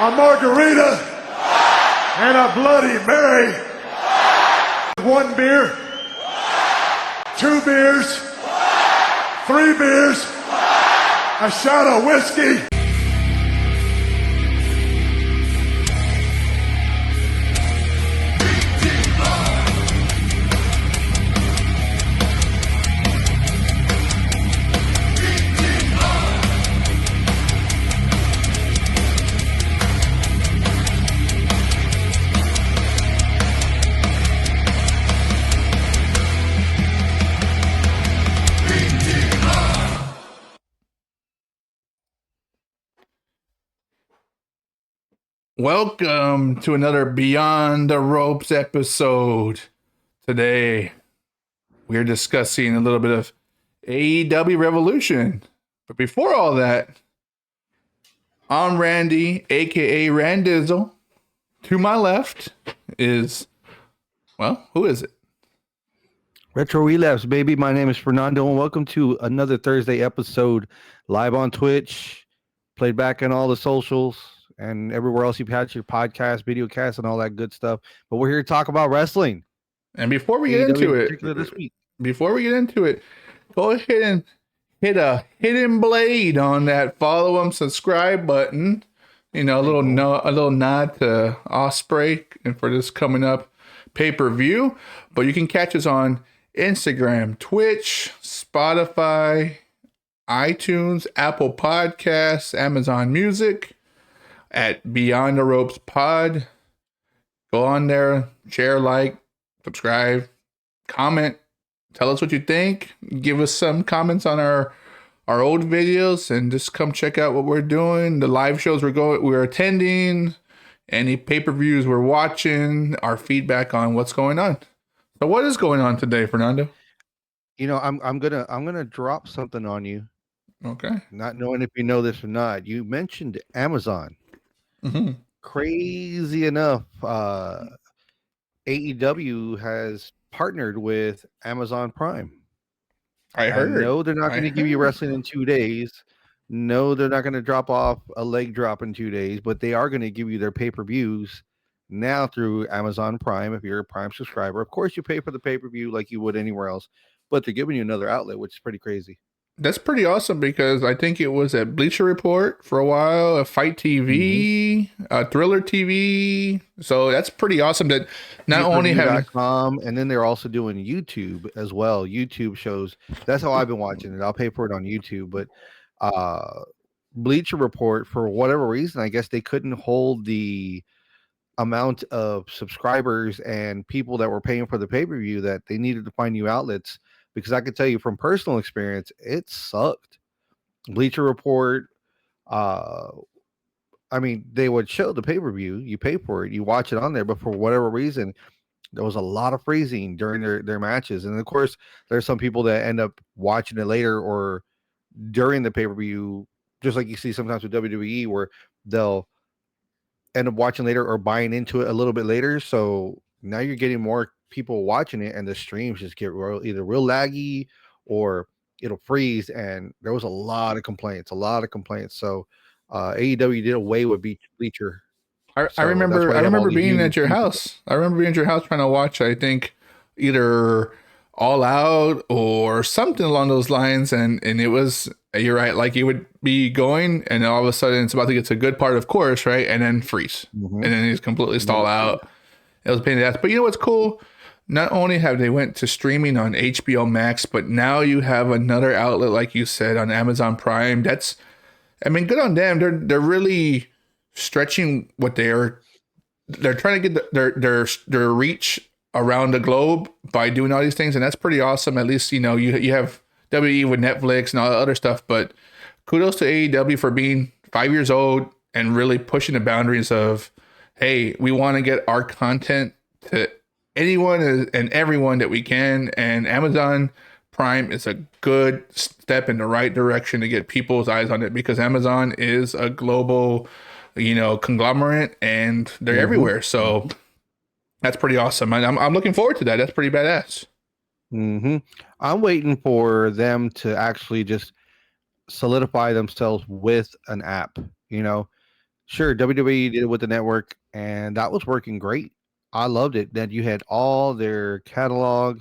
a margarita, and a Bloody Mary. 1 beer, 2 beers, 3 beers, a shot of whiskey. Welcome to another Beyond the Ropes episode. Today, we're discussing a little bit of AEW Revolution. But before all that, I'm Randy, aka Randizzle. To my left is, well, who is it? Retro Relapse, baby. My name is Fernando, and welcome to another Thursday episode live on Twitch, played back on all the socials and everywhere else you catch your podcast, video cast, and all that good stuff. But we're here to talk about wrestling. And before we get into it, go ahead and hit a hidden blade on that follow and subscribe button. You know, a little nod to Osprey and for this coming up pay-per-view. But you can catch us on Instagram, Twitch, Spotify, iTunes, Apple Podcasts, Amazon Music at Beyond the Ropes Pod. Go on there, share, like, subscribe, comment, tell us what you think. Give us some comments on our old videos, and just come check out what we're doing, the live shows we're attending, any pay-per-views we're watching, our feedback on what's going on. So what is going on today, Fernando? You know, I'm gonna drop something on you. Okay. Not knowing if you know this or not. You mentioned Amazon. Mm-hmm. Crazy enough, AEW has partnered with Amazon Prime. I heard. No, they're not going to give you wrestling in 2 days. No, they're not going to drop off a leg drop in 2 days, but they are going to give you their pay-per-views now through Amazon Prime. If you're a Prime subscriber, of course you pay for the pay-per-view like you would anywhere else, but they're giving you another outlet, which is pretty crazy. That's pretty awesome, because I think it was at Bleacher Report for a while, a Fight TV, Thriller TV. So that's pretty awesome that not only have and then they're also doing YouTube as well. YouTube shows. That's how I've been watching it. I'll pay for it on YouTube, but Bleacher Report, for whatever reason, I guess they couldn't hold the amount of subscribers and people that were paying for the pay-per-view that they needed to find new outlets. Because I could tell you from personal experience, it sucked. Bleacher Report, I mean, they would show the pay-per-view, you pay for it, you watch it on there, but for whatever reason, there was a lot of freezing during their matches. And of course, there's some people that end up watching it later or during the pay-per-view, just like you see sometimes with WWE, where they'll end up watching later or buying into it a little bit later. So now you're getting more people watching it, and the streams just get either real laggy or it'll freeze. And there was a lot of complaints. So AEW did away with Bleacher. I remember being at your house. I remember being at your house trying to watch, I think, either All Out or something along those lines, and it was, you're right, like it would be going, and all of a sudden it's about to get to a good part, of course, right, and then freeze, and then it's completely stall out. It was a pain in the ass. But you know what's cool? Not only have they went to streaming on HBO Max, but now you have another outlet, like you said, on Amazon Prime. That's, I mean, good on them. They're really stretching what they're trying to get their reach around the globe by doing all these things, and that's pretty awesome. At least, you know, you have WWE with Netflix and all that other stuff, but kudos to AEW for being 5 years old and really pushing the boundaries of, hey, we want to get our content to anyone and everyone that we can, and Amazon Prime is a good step in the right direction to get people's eyes on it, because Amazon is a global, you know, conglomerate, and they're everywhere. So that's pretty awesome. I'm looking forward to that. That's pretty badass. I'm waiting for them to actually just solidify themselves with an app. You know, Sure, WWE did it with the network, and that was working great. I loved it. That you had all their catalog,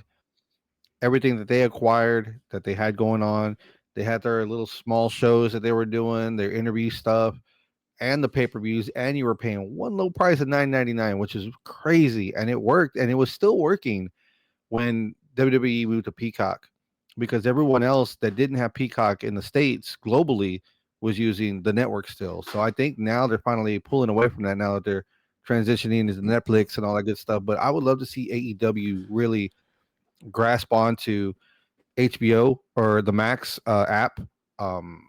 everything that they acquired that they had going on. They had their little small shows that they were doing, their interview stuff, and the pay-per-views, and you were paying one low price of $9.99, which is crazy. And it worked, and it was still working when WWE moved to Peacock, because everyone else that didn't have Peacock in the States globally was using the network still. So I think now they're finally pulling away from that now that they're transitioning into Netflix and all that good stuff. But I would love to see AEW really grasp onto HBO or the Max app, um,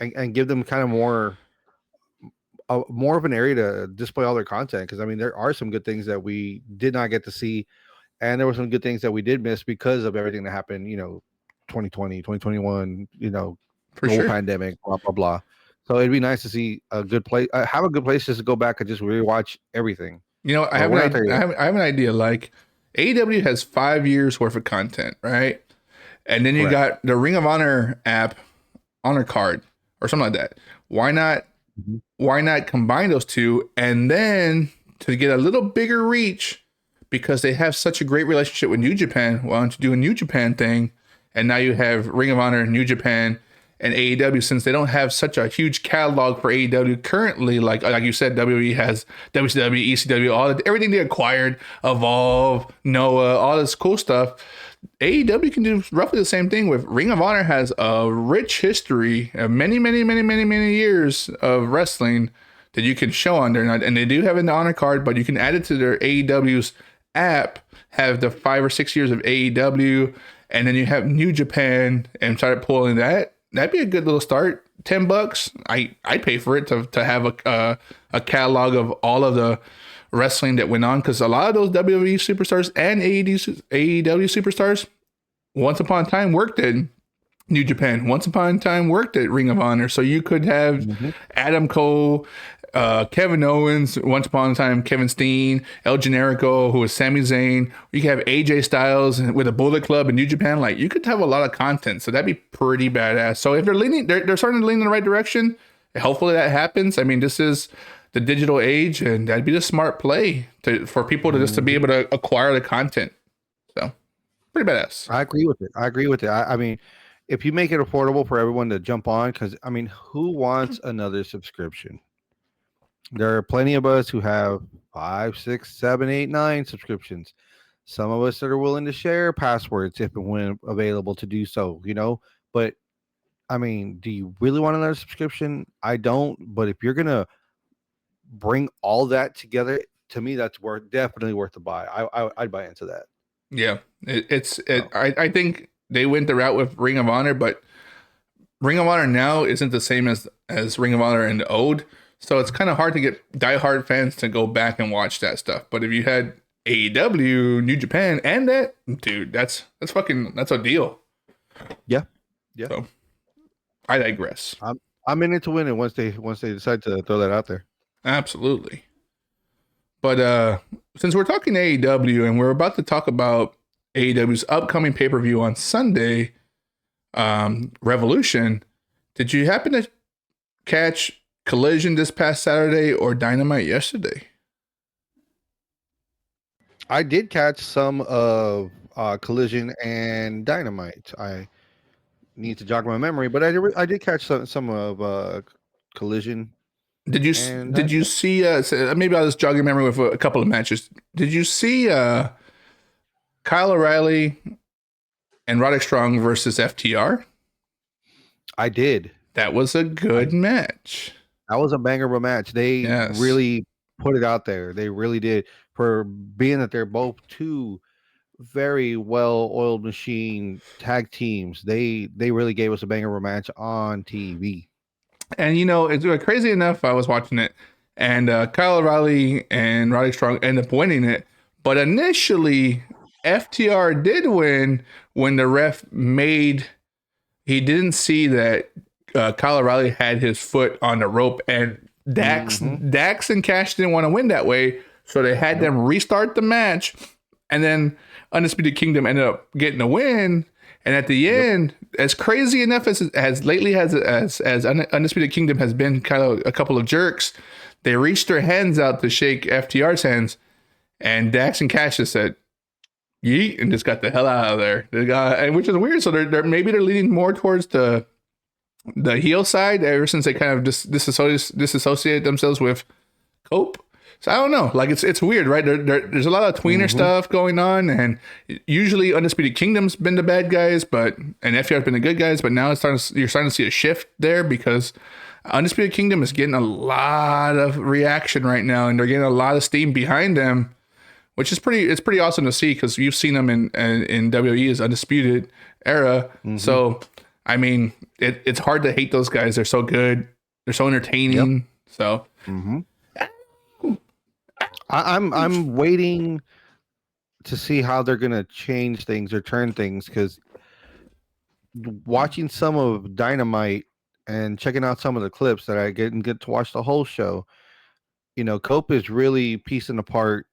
and give them kind of more of an area to display all their content. Because I mean, there are some good things that we did not get to see, and there were some good things that we did miss because of everything that happened, 2020, 2021, For global sure. pandemic, blah blah blah. So it'd be nice to see a good place, have a good place just to go back and just rewatch everything. You know, I But have we're not there yet. I have an idea. Like AEW has 5 years worth of content, right? And then you Correct. got the Ring of Honor app, Honor Card, or something like that. Why not? Mhm. Why not combine those two and then to get a little bigger reach because they have such a great relationship with New Japan? Why don't you do a New Japan thing? And now you have Ring of Honor, New Japan, and AEW, since they don't have such a huge catalog for AEW currently, like you said, WWE has WCW, ECW, everything they acquired, Evolve, Noah, all this cool stuff. AEW can do roughly the same thing with Ring of Honor has a rich history of many years of wrestling that you can show on there. And they do have an honor card, but you can add it to their AEW's app, have the 5 or 6 years of AEW, and then you have New Japan and start pulling that. That'd be a good little start. $10. I'd pay for it to have a catalog of all of the wrestling that went on, because a lot of those WWE superstars and AEW superstars once upon a time worked at New Japan, once upon a time worked at Ring of Honor. So you could have Mhm. Adam Cole, Kevin Owens, once upon a time Kevin Steen, El Generico, who was Sami Zayn. You could have AJ Styles with a Bullet Club in New Japan. Like, you could have a lot of content, so that'd be pretty badass. So if they're starting to lean in the right direction. Hopefully that happens. I mean, this is the digital age, and that'd be the smart play for people to be Mhm. able to acquire the content. So pretty badass. I agree with it. I mean, if you make it affordable for everyone to jump on, because I mean, who wants another subscription? There are plenty of us who have 5, 6, 7, 8, 9 subscriptions. Some of us that are willing to share passwords if and when available to do so. But I mean, do you really want another subscription? I don't. But if you're gonna bring all that together, to me, that's definitely worth the buy. I'd buy into that. Yeah, So, I think they went the route with Ring of Honor, but Ring of Honor now isn't the same as Ring of Honor in the old. So it's kind of hard to get diehard fans to go back and watch that stuff. But if you had AEW, New Japan, and that, dude, that's a deal. yeah, yeah. So I digress. I'm in it to win it once they decide to throw that out there. Absolutely. But since we're talking AEW and we're about to talk about AEW's upcoming pay-per-view on Sunday, Revolution, did you happen to catch Collision this past Saturday or Dynamite yesterday? I did catch some of Collision and Dynamite. I need to jog my memory, but I did catch some of Collision and Did you Dynamite. see maybe I'll just jog your memory with a couple of matches. Did you see Kyle O'Reilly and Roderick Strong versus FTR? I did. That was a good match. That was a banger of a match. They Yes. really put it out there. They really did, for being that they're both two very well-oiled machine tag teams. They really gave us a banger of a match on TV. And it's crazy enough. I was watching it, and Kyle O'Reilly and Roddy Strong ended up winning it. But initially, FTR did win when the ref he didn't see that Kyle O'Reilly had his foot on the rope, and Mhm. Dax and Cash didn't want to win that way, so they had them restart the match, and then Undisputed Kingdom ended up getting the win. And at the end, as crazy enough as lately as Undisputed Kingdom has been kind of a couple of jerks, they reached their hands out to shake FTR's hands, and Dax and Cash just said, "Yeet," and just got the hell out of there. They got, and which is weird. So they're maybe they're leaning more towards the heel side ever since they kind of just disassociated themselves with Cope. So I don't know. Like it's weird, right? There's a lot of tweener stuff going on, and usually Undisputed Kingdom's been the bad guys, and FTR's been the good guys. But now you're starting to see a shift there because Undisputed Kingdom is getting a lot of reaction right now, and they're getting a lot of steam behind them, which is pretty awesome to see because you've seen them in WWE's Undisputed era. So I mean, it's hard to hate those guys. They're so good. They're so entertaining. So. I'm waiting to see how they're gonna change things or turn things, because watching some of Dynamite and checking out some of the clips that I didn't get to watch the whole show, Cope is really piecing apart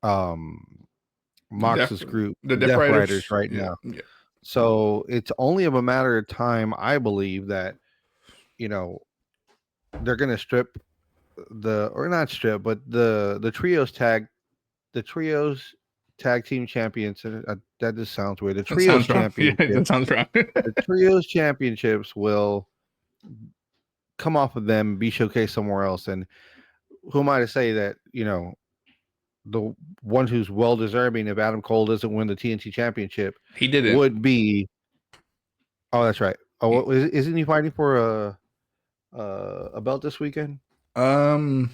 Mox's group, the Death Riders, Riders right now. Yeah. So it's only of a matter of time, I believe, that they're gonna strip the trios tag team champions. That just sounds weird. The trios championships. Yeah, that sounds wrong. The trios championships will come off of them, be showcased somewhere else. And who am I to say that the one who's well deserving, if Adam Cole doesn't win the TNT championship, he did it. Would be. Oh, that's right. Oh, isn't he fighting for a belt this weekend? No,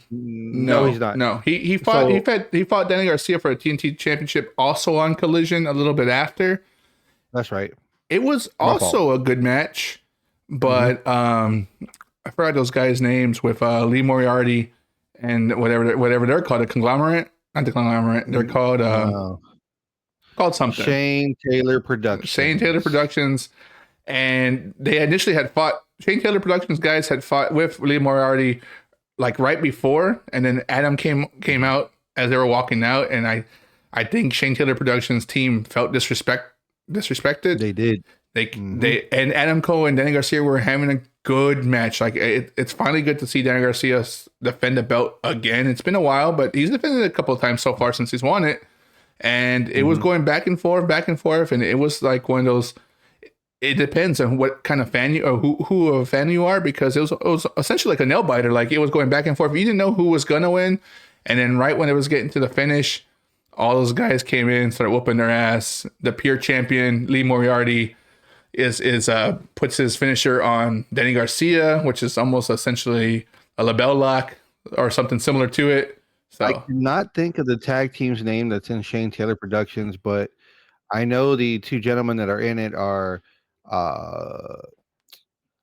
he's not. No, he fought Danny Garcia for a TNT championship also on Collision a little bit after. That's right. It was also a good match, but I forgot those guys' names with Lee Moriarty and whatever they're called, a conglomerate. Not the conglomerate. They're called something. Shane Taylor Productions. And they initially had fought. Shane Taylor Productions guys had fought with Lee Moriarty like right before, and then Adam came out as they were walking out, and I think Shane Taylor Productions team felt disrespected. They did. They and Adam Cole and Danny Garcia were having a good match. Like it's finally good to see Danny Garcia defend the belt again. It's been a while, but he's defended it a couple of times so far since he's won it, and it was going back and forth, and it was like one of those. It depends on what kind of fan you or who of a fan you are, because it was essentially like a nail biter. Like it was going back and forth. You didn't know who was gonna win, and then right when it was getting to the finish, all those guys came in, started whooping their ass. The pure champion Lee Moriarty is puts his finisher on Danny Garcia, which is almost essentially a label lock or something similar to it. So I cannot think of the tag team's name that's in Shane Taylor Productions, but I know the two gentlemen that are in it are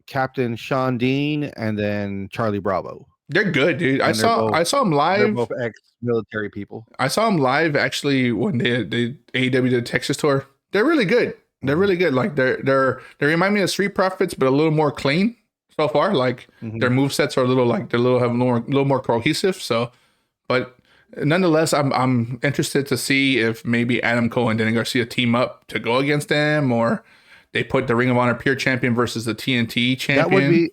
Captain Sean Dean and then Charlie Bravo. They're good, dude. I saw them live. They're both ex-military people. I saw them live actually when they AEW did a Texas tour. They're really good. They're really good. Like they remind me of Street Profits, but a little more clean so far. Like their movesets are a little more cohesive. So, but nonetheless, I'm interested to see if maybe Adam Cole and Danny Garcia team up to go against them, or they put the Ring of Honor Pure Champion versus the TNT Champion. That would be.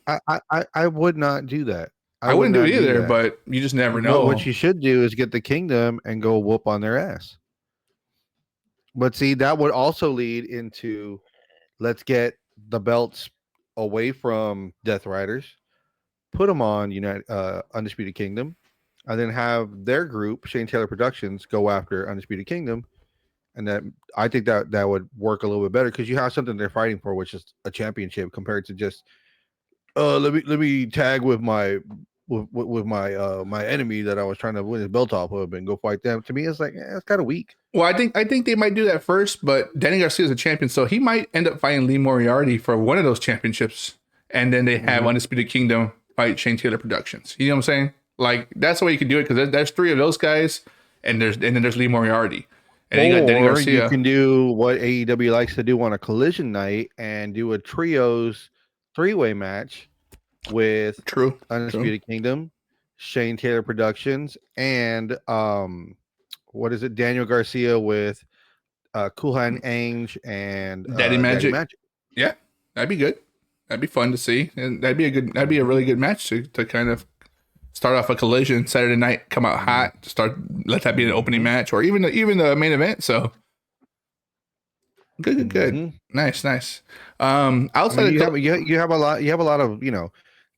I would not do that. I wouldn't do it either, but you just never know. But what you should do is get the Kingdom and go whoop on their ass. But see, that would also lead into, let's get the belts away from Death Riders, put them on Undisputed Kingdom, and then have their group, Shane Taylor Productions, go after Undisputed Kingdom. And that I think that would work a little bit better, because you have something they're fighting for, which is a championship, compared to just let me tag with my my enemy that I was trying to win his belt off of and go fight them. To me, it's like it's kind of weak. Well, I think they might do that first, but Danny Garcia is a champion, so he might end up fighting Lee Moriarty for one of those championships, and then they have Undisputed Kingdom fight Shane Taylor Productions. You know what I'm saying? Like that's the way you can do it, because there's three of those guys, and then there's Lee Moriarty, and then you got Danny Garcia. You can do what AEW likes to do on a Collision night and do a trios three-way match with Undisputed Kingdom, Shane Taylor Productions, and Daniel Garcia with Cool Hand Ange and Daddy Daddy Magic. Magic. Yeah, that'd be good. That'd be fun to see, and that'd be a really good match to kind of start off a Collision Saturday night, come out hot, let that be an opening match, or even the main event. So good. Nice. Outside You have a lot of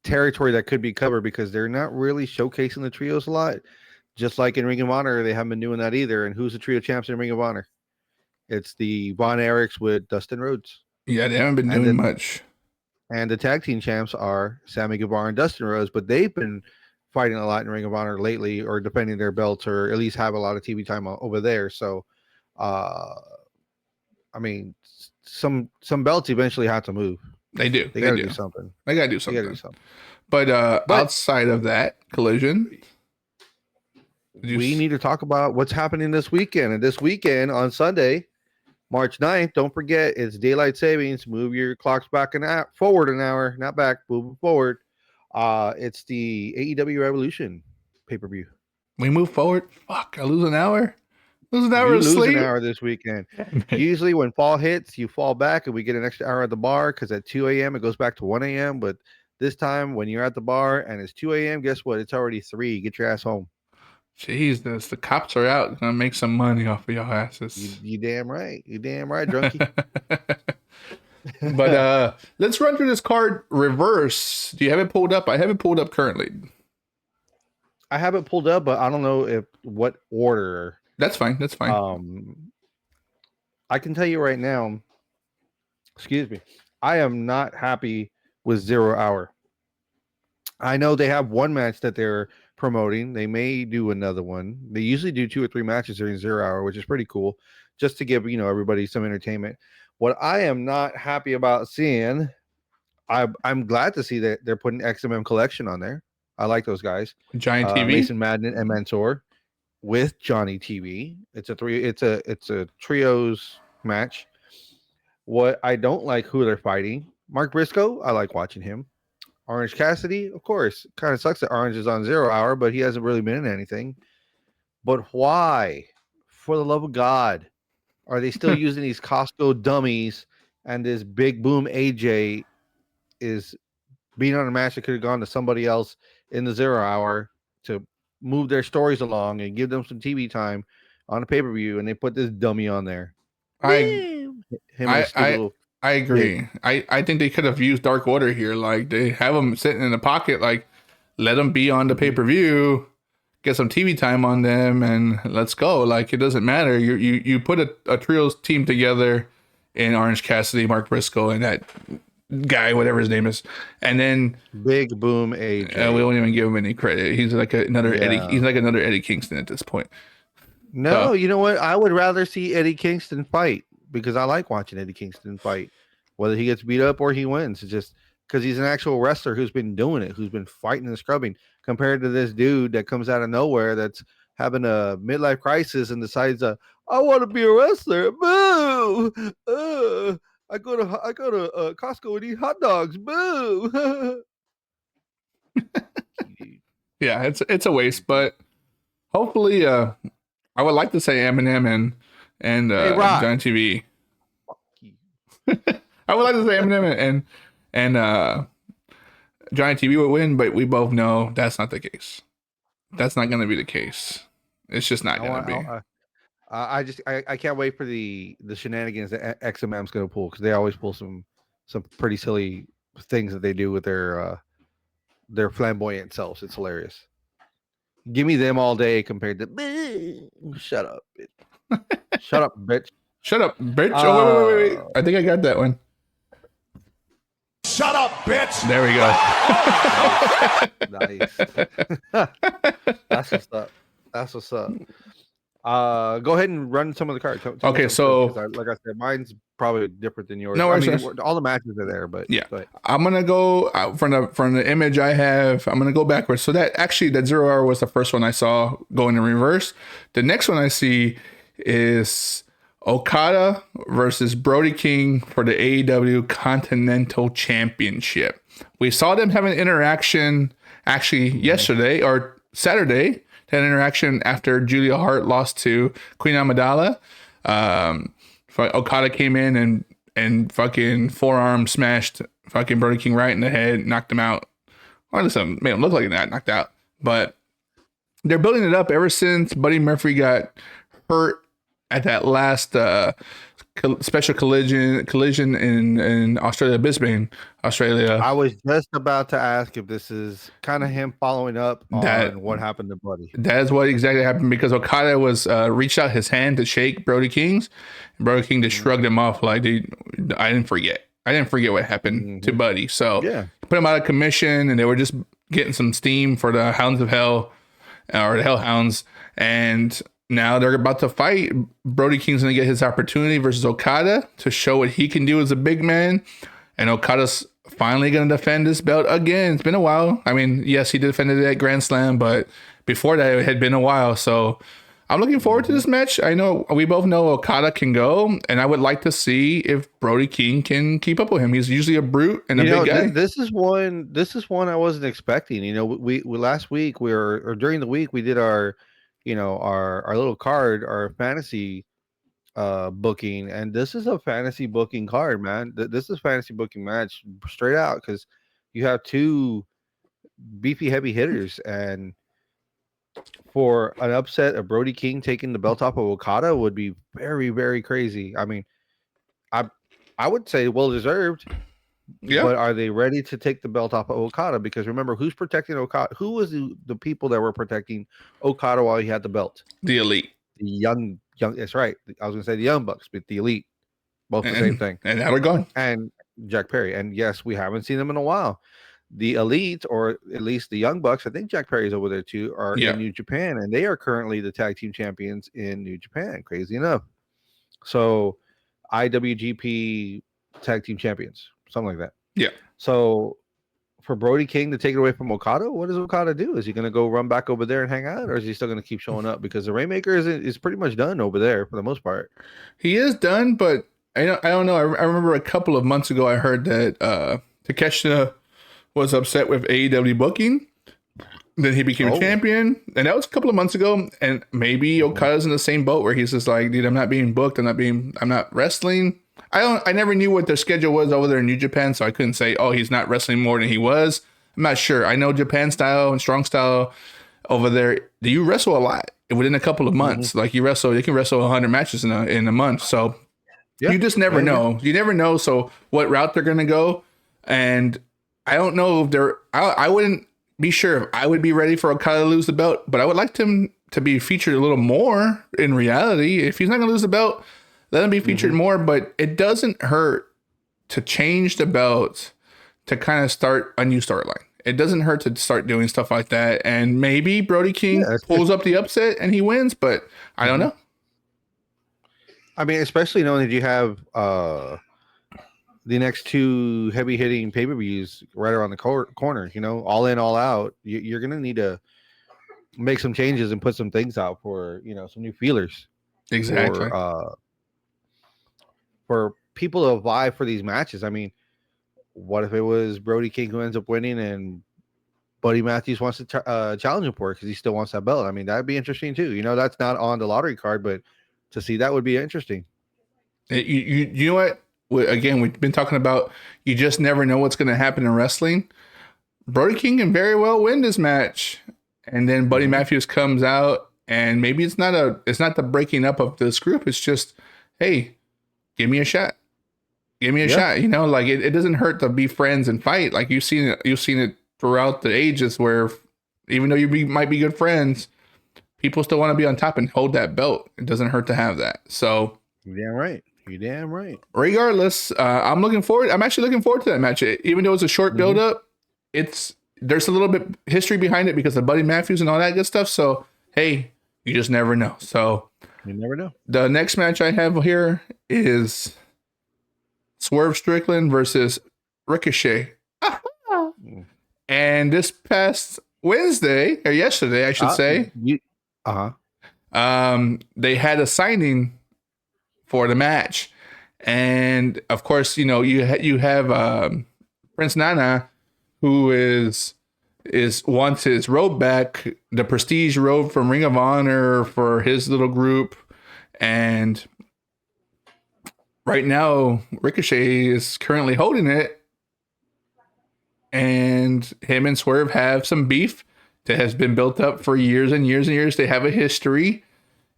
territory that could be covered because they're not really showcasing the trios a lot. Just like in Ring of Honor, they haven't been doing that either. And who's the trio champs in Ring of Honor? It's the Von Erichs with Dustin Rhodes. Yeah, they haven't been doing much. And the tag team champs are Sammy Guevara and Dustin Rhodes, but they've been fighting a lot in Ring of Honor lately, or defending their belts, or at least have a lot of TV time over there. So, I mean, some belts eventually have to move. They do. They got to do something. They got to do something. But outside of that Collision, we need to talk about what's happening this weekend. And this weekend on Sunday, March 9th, don't forget, it's daylight savings. Move your clocks back forward an hour, not back, move forward. It's the AEW Revolution pay-per-view. We move forward. Fuck, I lose an hour. Lose an hour this weekend. Usually when fall hits, you fall back and we get an extra hour at the bar because at 2 a.m. it goes back to 1 a.m. But this time when you're at the bar and it's 2 a.m., guess what? It's already 3. Get your ass home. Jesus, the cops are out. Gonna make some money off of your asses. You damn right. You damn right, drunkie. But let's run through this card reverse. Do you have it pulled up? I have it pulled up currently. I have it pulled up, but I don't know what order. That's fine. I can tell you right now, excuse me, I am not happy with 0 Hour. I know they have one match that they're promoting. They may do another one. They usually do 2 or 3 matches during 0 Hour, which is pretty cool, just to give everybody some entertainment. What I am not happy about seeing, I'm glad to see that they're putting XMM Collection on there. I like those guys. Giant TV, Mason Madden and Mentor with Johnny TV. It's a trios match. What I don't like who they're fighting. Mark Briscoe, I like watching him. Orange Cassidy, of course. Kind of sucks that Orange is on 0 Hour, but he hasn't really been in anything. But why, for the love of God, are they still using these Costco dummies? And this Big Boom AJ is being on a match that could have gone to somebody else in the 0 Hour to move their stories along and give them some TV time on a pay-per-view, and they put this dummy on there. I agree. I think they could have used Dark Order here. Like, they have them sitting in the pocket. Like, let them be on the pay-per-view, get some TV time on them, and let's go. Like, it doesn't matter. You put a trios team together in Orange Cassidy, Mark Briscoe, and that guy, whatever his name is, and then Big Boom AJ. We won't even give him any credit. He's like another Eddie. He's like another Eddie Kingston at this point. No, you know what? I would rather see Eddie Kingston fight because I like watching Eddie Kingston fight. Whether he gets beat up or he wins, it's just because he's an actual wrestler who's been doing it, who's been fighting and scrubbing, compared to this dude that comes out of nowhere that's having a midlife crisis and decides, I want to be a wrestler. Boo! I go to Costco and eat hot dogs. Boo! Yeah, it's a waste, but hopefully, I would like to say Eminem and John TV. I would like to say Eminem and Giant TV would win, but we both know that's not the case. That's not going to be the case. It's just not going to be. I can't wait for the shenanigans that XMM's going to pull, because they always pull some pretty silly things that they do with their flamboyant selves. It's hilarious. Give me them all day compared to shut up, bitch. Shut up, bitch. Shut up, bitch. Oh, wait. I think I got that one. Shut up, bitch. There we go. Nice. That's what's up. Go ahead and run some of the cards. Okay, so like I said, mine's probably different than yours. No, all the matches are there, but yeah, I'm gonna go from the image I have. I'm gonna go backwards. So that 0 Hour was the first one I saw going in reverse. The next one I see is Okada versus Brody King for the AEW Continental Championship. We saw them have an interaction actually yesterday or Saturday. Had an interaction after Julia Hart lost to Queen Amidala. Okada came in and fucking forearm smashed fucking Brody King right in the head, knocked him out. Well, listen, made him look like that, knocked out. But they're building it up ever since Buddy Murphy got hurt at that last special collision in Australia, Brisbane, Australia. I was just about to ask if this is kind of him following up That- on what happened to Buddy. That is what exactly happened, because Okada was reached out his hand to shake Brody King's, and Brody King just shrugged him off like, dude, I didn't forget what happened to Buddy. So Yeah. put him out of commission, and they were just getting some steam for the Hounds of Hell, or the Hellhounds, and now they're about to fight. Brody King's going to get his opportunity versus Okada to show what he can do as a big man, and Okada's finally going to defend his belt again. It's been a while. I mean, yes, he defended it at Grand Slam, but before that, it had been a while. So I'm looking forward to this match. I know we both know Okada can go, and I would like to see if Brody King can keep up with him. He's usually a brute and a big guy. This is one I wasn't expecting. We last week or during the week we did our our little card, our fantasy booking, and this is a fantasy booking card, man. This is fantasy booking match straight out, because you have two beefy heavy hitters, and for an upset of Brody King taking the belt off of Okada would be very, very crazy. I mean, I would say well deserved. Yeah. But are they ready to take the belt off of Okada? Because remember, who's protecting Okada? Who was the people that were protecting Okada while he had the belt? The Elite. The young. That's right. I was going to say the Young Bucks, but the Elite, both the same thing. And now they're gone. And Jack Perry. And yes, we haven't seen them in a while. The Elite, or at least the Young Bucks, I think Jack Perry's over there too, are in New Japan, and they are currently the tag team champions in New Japan. Crazy enough. So, IWGP tag team champions, something like that. Yeah. So, for Brody King to take it away from Okada, what does Okada do? Is he going to go run back over there and hang out, or is he still going to keep showing up? Because the Rainmaker is pretty much done over there for the most part. He is done, but I don't know. I remember a couple of months ago I heard that Takeshita was upset with AEW booking. Then he became a champion, and that was a couple of months ago. And maybe Okada's in the same boat where he's just like, dude, I'm not being booked. I'm not wrestling. I never knew what their schedule was over there in New Japan, so I couldn't say, oh, he's not wrestling more than he was. I'm not sure. I know Japan style and strong style over there. Do you wrestle a lot within a couple of months? Like you can wrestle 100 matches in a month. So you just never know. You never know. So what route they're gonna go, and I don't know if I wouldn't be sure if I would be ready for Okada to lose the belt, but I would like him to be featured a little more in reality. If he's not gonna lose the belt, let him be featured more, but it doesn't hurt to change the belt to kind of start a new storyline. It doesn't hurt to start doing stuff like that. And maybe Brody King pulls up the upset and he wins, but I don't know. I mean, especially knowing that you have the next two heavy hitting pay-per-views right around the corner, all in, all out. You're going to need to make some changes and put some things out for, some new feelers. Exactly. For people to vie for these matches. I mean, what if it was Brody King who ends up winning and Buddy Matthews wants to challenge him for it because he still wants that belt? I mean, that'd be interesting too. That's not on the lottery card, but to see that would be interesting. You know what? Again, we've been talking about you just never know what's going to happen in wrestling. Brody King can very well win this match, and then Buddy Matthews comes out, and maybe it's not the breaking up of this group. It's just, hey, give me a shot. Give me a shot. Like it doesn't hurt to be friends and fight. Like you've seen it throughout the ages where even though you might be good friends, people still want to be on top and hold that belt. It doesn't hurt to have that. So you're damn right. Regardless, I'm actually looking forward to that match. Even though it's a short build up, there's a little bit history behind it because of Buddy Matthews and all that good stuff. So hey, you just never know. So you never know. The next match I have here is Swerve Strickland versus Ricochet. And this past Wednesday, or yesterday, I should say, they had a signing for the match. And of course, you have Prince Nana, who wants his robe back, the prestige robe from Ring of Honor for his little group. And right now, Ricochet is currently holding it, and him and Swerve have some beef that has been built up for years and years and years. They have a history,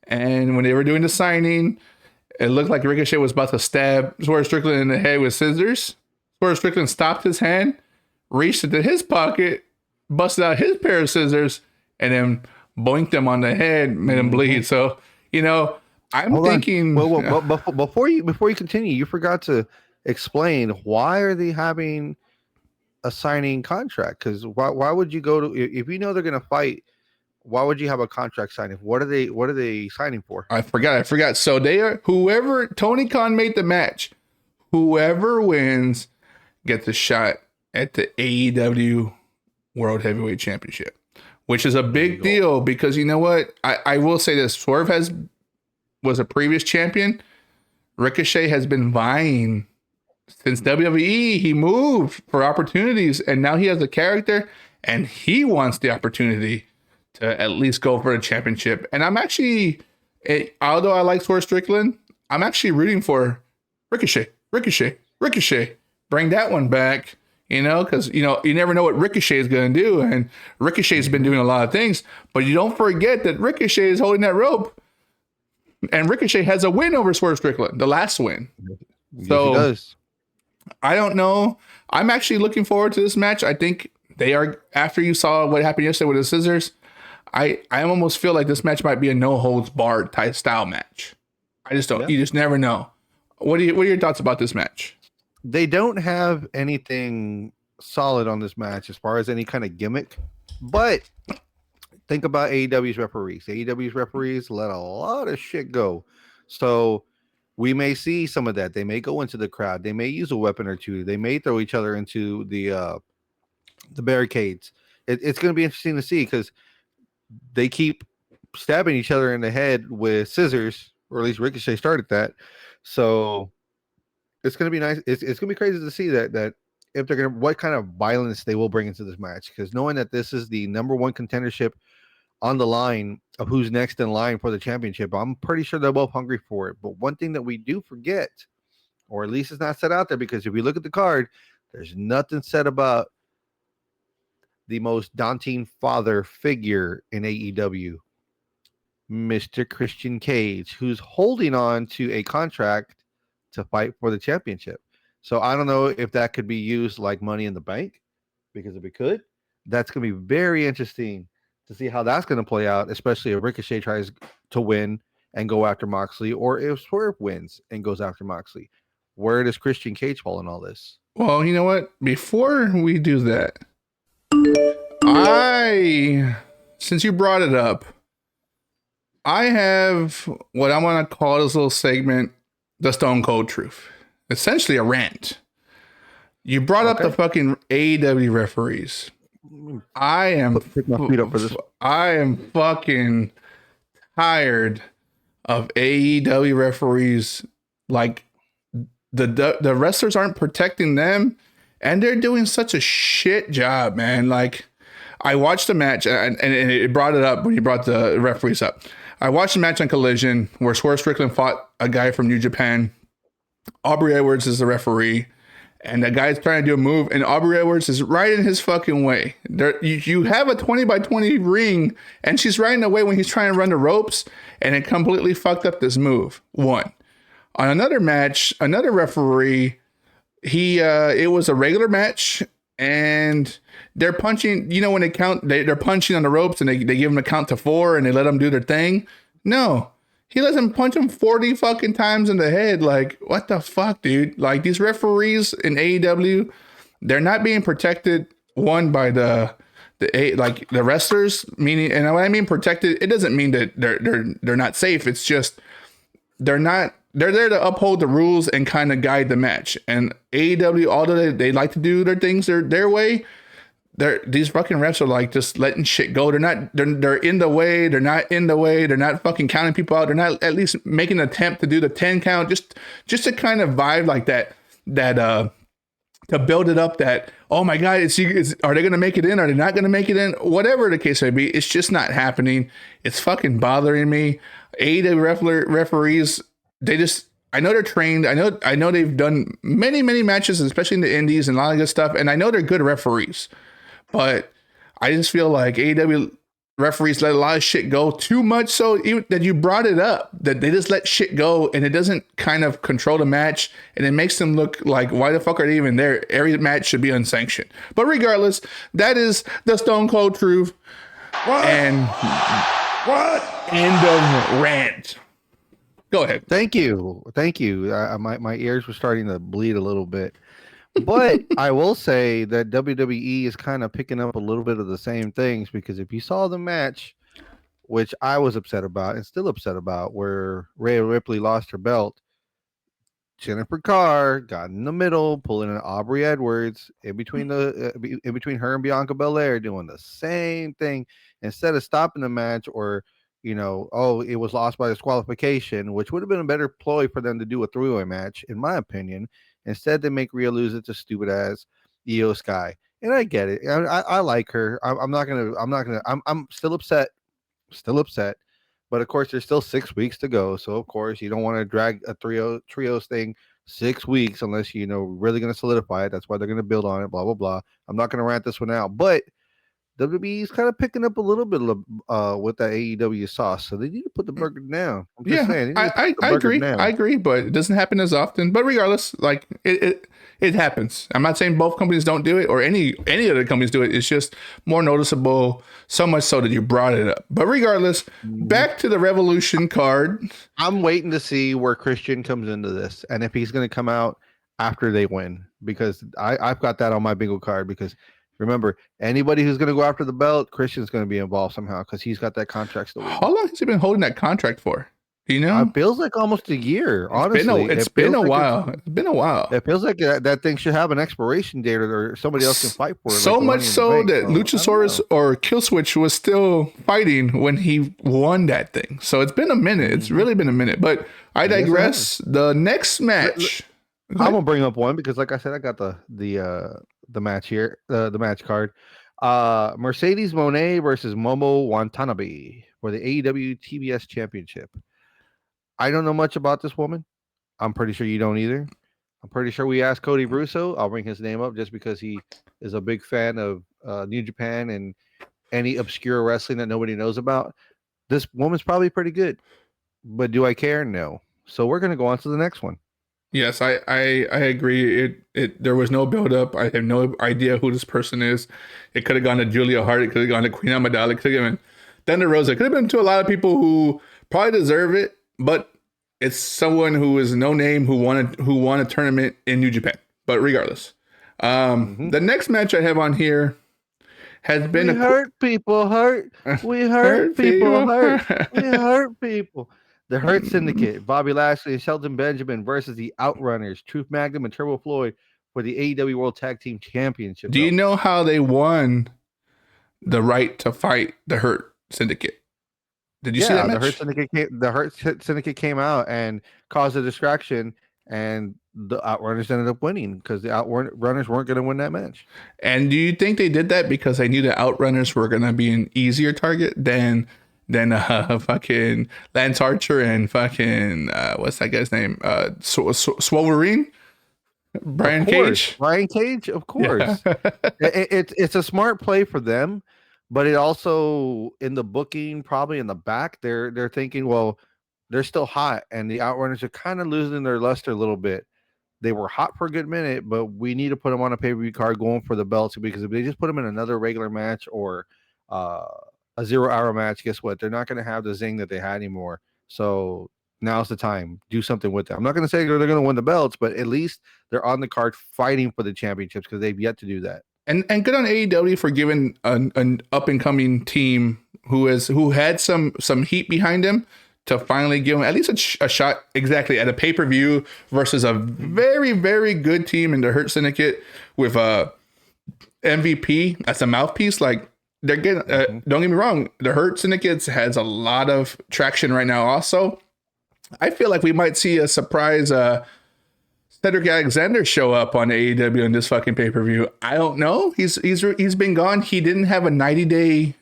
and when they were doing the signing, it looked like Ricochet was about to stab Swerve Strickland in the head with scissors. Swerve Strickland stopped his hand, reached into his pocket, busted out his pair of scissors, and then boinked him on the head, made him bleed. So, I'm thinking. Well, before you continue, you forgot to explain why are they having a signing contract? Because why would you go to, if you know they're going to fight? Why would you have a contract signing? What are they signing for? I forgot. So they are, whoever, Tony Khan made the match. Whoever wins gets a shot at the AEW World Heavyweight Championship, which is a big deal because you know what? I will say this: Swerve was a previous champion. Ricochet has been vying since WWE. He moved for opportunities, and now he has a character, and he wants the opportunity to at least go for a championship. And I'm actually, although I like Swerve Strickland, I'm actually rooting for Ricochet. Bring that one back, because, you never know what Ricochet is going to do. And Ricochet's been doing a lot of things, but you don't forget that Ricochet is holding that rope. And Ricochet has a win over Swerve Strickland, the last win. Yes, So he does. I don't know. I'm actually looking forward to this match. I think they are, after you saw what happened yesterday with the scissors, I almost feel like this match might be a no holds barred type style match. I just don't. Yeah. You just never know. What are your thoughts about this match? They don't have anything solid on this match as far as any kind of gimmick, but think about AEW's referees. AEW's referees let a lot of shit go. So we may see some of that. They may go into the crowd. They may use a weapon or two. They may throw each other into the barricades. It's going to be interesting to see because they keep stabbing each other in the head with scissors, or at least Ricochet started that. So it's going to be nice. It's going to be crazy to see that if they're going to, what kind of violence they will bring into this match. Because knowing that this is the number one contendership on the line of who's next in line for the championship, I'm pretty sure they're both hungry for it. But one thing that we do forget, or at least it's not set out there, because if we look at the card, there's nothing said about the most daunting father figure in AEW, Mr. Christian Cage, who's holding on to a contract to fight for the championship. So I don't know if that could be used like Money in the Bank, because if it could, that's going to be very interesting to see how that's going to play out, especially if Ricochet tries to win and go after Moxley, or if Swerve wins and goes after Moxley. Where does Christian Cage fall in all this? Well, you know what? Before we do that, since you brought it up, I have what I want to call this little segment, the Stone Cold Truth. Essentially a rant. You brought up the fucking AEW referees. I am fucking tired of AEW referees. Like the wrestlers aren't protecting them, and they're doing such a shit job, man. Like, I watched the match, and it brought it up when you brought the referees up. I watched the match on Collision where Swerve Strickland fought a guy from New Japan. Aubrey Edwards is the referee, and the guy's trying to do a move, and Aubrey Edwards is right in his fucking way. You have a 20-by-20 ring, and she's right in the way when he's trying to run the ropes, and it completely fucked up this move. One. On another match, another referee, it was a regular match, and they're punching, when they count, they're punching on the ropes, and they give them a count to 4, and they let them do their thing. No. He lets him punch him 40 fucking times in the head. Like, what the fuck, dude? Like, these referees in AEW, they're not being protected, one, by the wrestlers, meaning, and when I mean protected, it doesn't mean that they're not safe. It's just they're there to uphold the rules and kind of guide the match. And AEW, although they like to do their things their way, these fucking refs are like just letting shit go. They're in the way. They're not in the way. They're not fucking counting people out. They're not at least making an attempt to do the 10 count, just to kind of vibe like that to build it up that, oh my God, are they going to make it in? Are they not going to make it in? Whatever the case may be, it's just not happening. It's fucking bothering me. AEW referees, I know they're trained. I know they've done many matches, especially in the indies and a lot of good stuff. And I know they're good referees, but I just feel like AEW referees let a lot of shit go too much. So even that you brought it up, that they just let shit go and it doesn't kind of control the match, and it makes them look like, why the fuck are they even there? Every match should be unsanctioned. But regardless, that is the Stone Cold truth. What? And What? end of rant. Go ahead. Thank you. My ears were starting to bleed a little bit. But I will say that WWE is kind of picking up a little bit of the same things, because if you saw the match, which I was upset about and still upset about, where Rhea Ripley lost her belt, Jennifer Carr got in the middle, pulling an Aubrey Edwards in between her and Bianca Belair, doing the same thing. Instead of stopping the match, or it was lost by disqualification, which would have been a better ploy for them to do a three-way match, in my opinion. Instead, they make Rhea lose it to stupid ass Io Sky, and I get it. I like her. I'm still upset, but of course, there's still 6 weeks to go. So of course, you don't want to drag a trios thing 6 weeks unless really going to solidify it. That's why they're going to build on it. Blah blah blah. I'm not going to rant this one out, but WWE is kind of picking up a little bit with that AEW sauce, so they need to put the burger down. I'm just saying. I agree. I agree, but it doesn't happen as often. But regardless, like it happens. I'm not saying both companies don't do it, or any other companies do it. It's just more noticeable, so much so that you brought it up. But regardless, back to the Revolution card. I'm waiting to see where Christian comes into this, and if he's going to come out after they win, because I've got that on my bingo card. Because remember, anybody who's going to go after the belt, Christian's going to be involved somehow, because he's got that contract still. How long has he been holding that contract for? It feels like almost a year. Honestly, it's been a while. It's been a while. It feels like that thing should have an expiration date, or somebody else can fight for it. So much so that Luchasaurus or Killswitch was still fighting when he won that thing. So it's been a minute. It's really been a minute. But I digress. The next match. I'm gonna bring up one because, like I said, I got the match here, the match card. Mercedes Moné versus Momo Watanabe for the AEW TBS Championship. I don't know much about this woman. I'm pretty sure you don't either. I'm pretty sure we asked Cody Russo. I'll bring his name up just because he is a big fan of New Japan and any obscure wrestling that nobody knows about. This woman's probably pretty good, but do I care? No. So we're gonna go on to the next one. Yes, I agree. There was no build up. I have no idea who this person is. It could have gone to Julia Hart. It could have gone to Queen Amidala. It could have been Thunder Rosa. It could have been to a lot of people who probably deserve it, but it's someone who is no name who won a tournament in New Japan. But regardless, the next match I have on here has been We hurt people. We hurt people. We hurt people. The Hurt Syndicate, Bobby Lashley and Shelton Benjamin versus the Outrunners, Truth Magnum and Turbo Floyd for the AEW World Tag Team Championship. Do you know how they won the right to fight the Hurt Syndicate? Did you see that match? The Hurt Syndicate came out and caused a distraction, and the Outrunners ended up winning because the Outrunners weren't going to win that match. And do you think they did that because they knew the Outrunners were going to be an easier target than fucking Lance Archer and fucking what's that guy's name? Swoverine? Brian Cage? Brian Cage, of course. Yeah. It's a smart play for them, but it also, in the booking, probably in the back, they're thinking, well, they're still hot, and the Outrunners are kind of losing their luster a little bit. They were hot for a good minute, but we need to put them on a pay-per-view card going for the belts, because if they just put them in another regular match or a 0-hour match, guess what? They're not going to have the zing that they had anymore. So now's the time. Do something with them. I'm not going to say they're going to win the belts, but at least they're on the card fighting for the championships, because they've yet to do that. And good on AEW for giving an up and coming team who had some heat behind him to finally give them at least a shot exactly at a pay-per-view versus a very, very good team in the Hurt Syndicate with MVP as a mouthpiece. Like, they're getting, don't get me wrong, the Hurt Syndicate has a lot of traction right now. Also, I feel like we might see a surprise Cedric Alexander show up on AEW in this fucking pay-per-view. I don't know. He's been gone. He didn't have a 90-day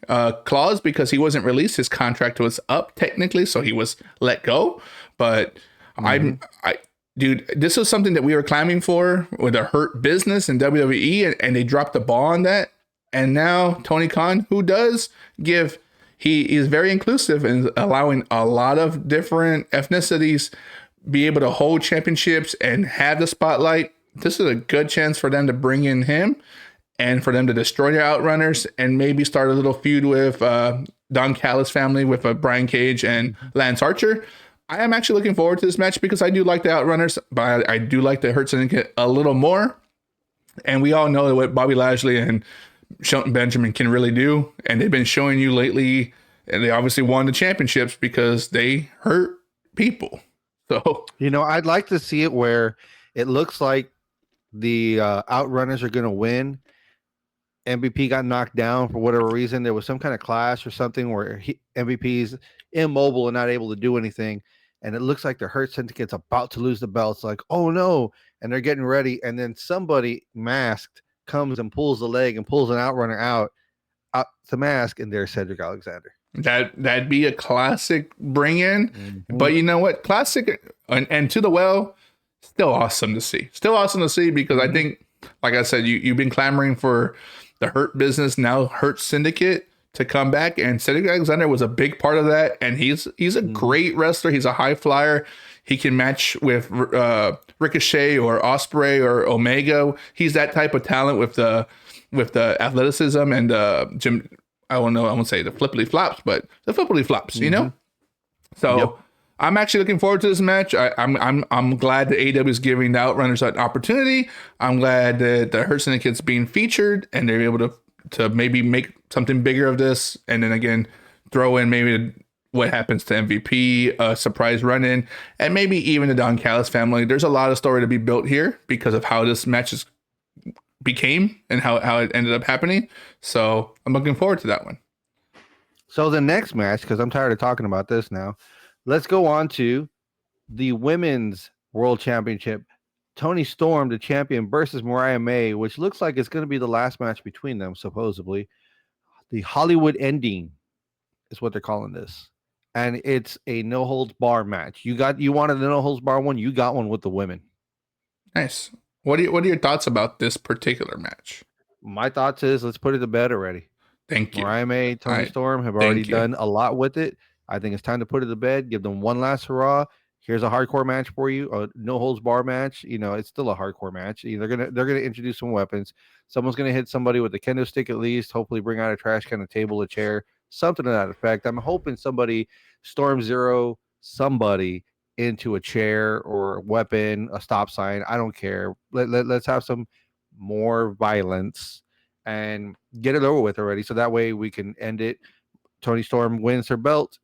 clause because he wasn't released. His contract was up technically, so he was let go. But I, dude, this was something that we were climbing for with a Hurt Business in WWE, and they dropped the ball on that. And now Tony Khan, who does give, he is very inclusive and allowing a lot of different ethnicities be able to hold championships and have the spotlight. This is a good chance for them to bring in him and for them to destroy their Outrunners and maybe start a little feud with Don Callis family with Brian Cage and Lance Archer. I am actually looking forward to this match because I do like the Outrunners, but I do like the Hurt Syndicate a little more. And we all know what Bobby Lashley and Shelton Benjamin can really do. And they've been showing you lately, and they obviously won the championships because they hurt people. So, I'd like to see it where it looks like the Outrunners are going to win. MVP got knocked down for whatever reason. There was some kind of clash or something where MVP's immobile and not able to do anything. And it looks like the Hurt Syndicate's about to lose the belts. Like, oh no. And they're getting ready. And then somebody masked comes and pulls the leg and pulls an Outrunner out the mask. And there's Cedric Alexander. That'd be a classic bring in. But you know what? Classic and to the well, still awesome to see. Still awesome to see because I think, like I said, you've been clamoring for the Hurt Business, now Hurt Syndicate, to come back, and Cedric Alexander was a big part of that. And he's a great wrestler. He's a high flyer. He can match with Ricochet or Ospreay or Omega. He's that type of talent with the athleticism and Jim. I won't say the flippity flops, but the flippity flops. So. Yep. I'm actually looking forward to this match. I'm glad that AEW is giving the Outrunners an opportunity. I'm glad that the Hurt Syndicate's being featured and they're able to maybe make something bigger of this. And then again, throw in maybe what happens to MVP, a surprise run-in, and maybe even the Don Callis family. There's a lot of story to be built here because of how this match became and how it ended up happening. So I'm looking forward to that one. So the next match, because I'm tired of talking about this now, let's go on to the Women's World Championship. Toni Storm, the champion, versus Mariah May, which looks like it's going to be the last match between them, supposedly. The Hollywood ending is what they're calling this. And it's a no-holds-bar match. You wanted the no-holds-bar one, you got one with the women. Nice. What are your thoughts about this particular match? My thoughts is let's put it to bed already. Thank you. Mariah May, Toni Storm have already done a lot with it. I think it's time to put it to bed. Give them one last hurrah. Here's a hardcore match for you, a no holds bar match. It's still a hardcore match. They're gonna introduce some weapons. Someone's gonna hit somebody with a kendo stick at least. Hopefully, bring out a trash can, a table, a chair, something to that effect. I'm hoping somebody Storm Zero somebody into a chair or a weapon, a stop sign. I don't care. Let's have some more violence and get it over with already. So that way we can end it. Toni Storm wins her belt,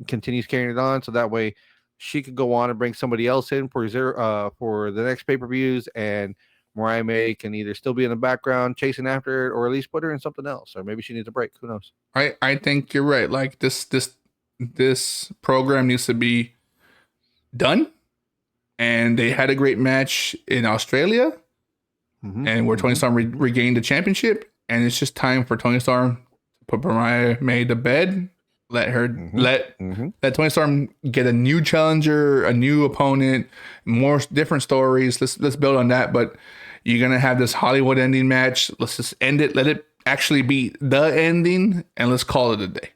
continues carrying it on, so that way she could go on and bring somebody else in for the next pay-per-views, and Mariah May can either still be in the background chasing after it, or at least put her in something else, or maybe she needs a break. Who knows? I think you're right. Like this program needs to be done, and they had a great match in Australia, and where Toni Storm regained the championship, and it's just time for Toni Storm to put Mariah May to bed. Let her let Toni Storm get a new challenger, a new opponent, more different stories. Let's build on that. But you're gonna have this Hollywood ending match. Let's just end it. Let it actually be the ending, and let's call it a day.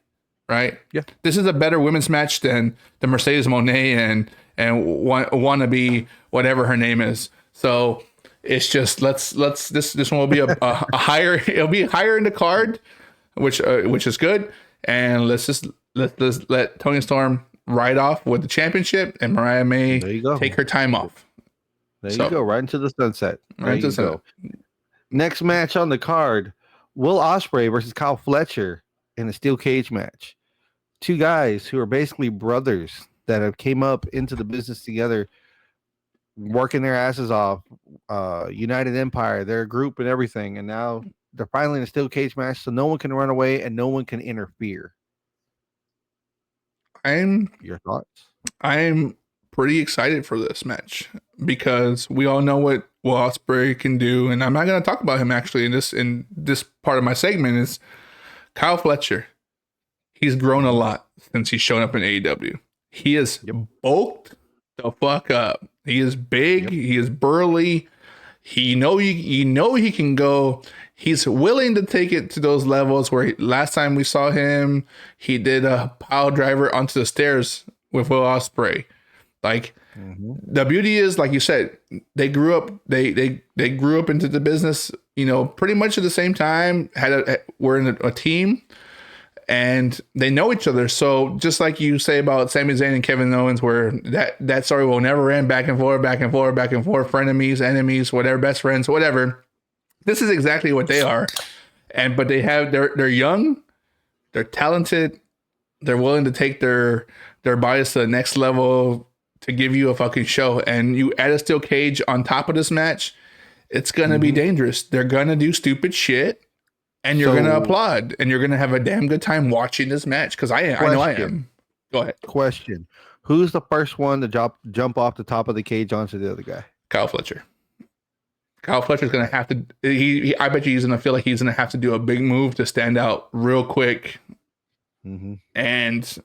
Right? Yeah. This is a better women's match than the Mercedes Moné and wannabe whatever her name is. So it's just this one will be a higher. It'll be higher in the card, which is good. And let's let Toni Storm ride off with the championship, and Mariah May take her time off. There you go, right into the sunset. There you go. Next match on the card: Will Ospreay versus Kyle Fletcher in a steel cage match. Two guys who are basically brothers that have came up into the business together, working their asses off. United Empire, their group and everything, and now they're finally in a steel cage match, so no one can run away and no one can interfere. Your thoughts? I'm pretty excited for this match because we all know what Will Ospreay can do, and I'm not going to talk about him actually in this part of my segment. Is Kyle Fletcher? He's grown a lot since he's shown up in AEW. He has bulked the fuck up. He is big. Yep. He is burly. You know he can go. He's willing to take it to those levels where last time we saw him, he did a pile driver onto the stairs with Will Ospreay. Like the beauty is, like you said, they grew up. They grew up into the business. You know, pretty much at the same time. We're in a team. And they know each other. So just like you say about Sami Zayn and Kevin Owens, where that story will never end, back and forth, back and forth, back and forth, frenemies, enemies, whatever, best friends, whatever. This is exactly what they are. But they're young, they're talented, they're willing to take their bodies to the next level to give you a fucking show. And you add a steel cage on top of this match, it's gonna be dangerous. They're gonna do stupid shit. And you're going to applaud, and you're going to have a damn good time watching this match, because I know I am. Go ahead. Question. Who's the first one to jump off the top of the cage onto the other guy? Kyle Fletcher. Kyle Fletcher's going to have to... I bet you he's going to feel like he's going to have to do a big move to stand out real quick. Mm-hmm. And,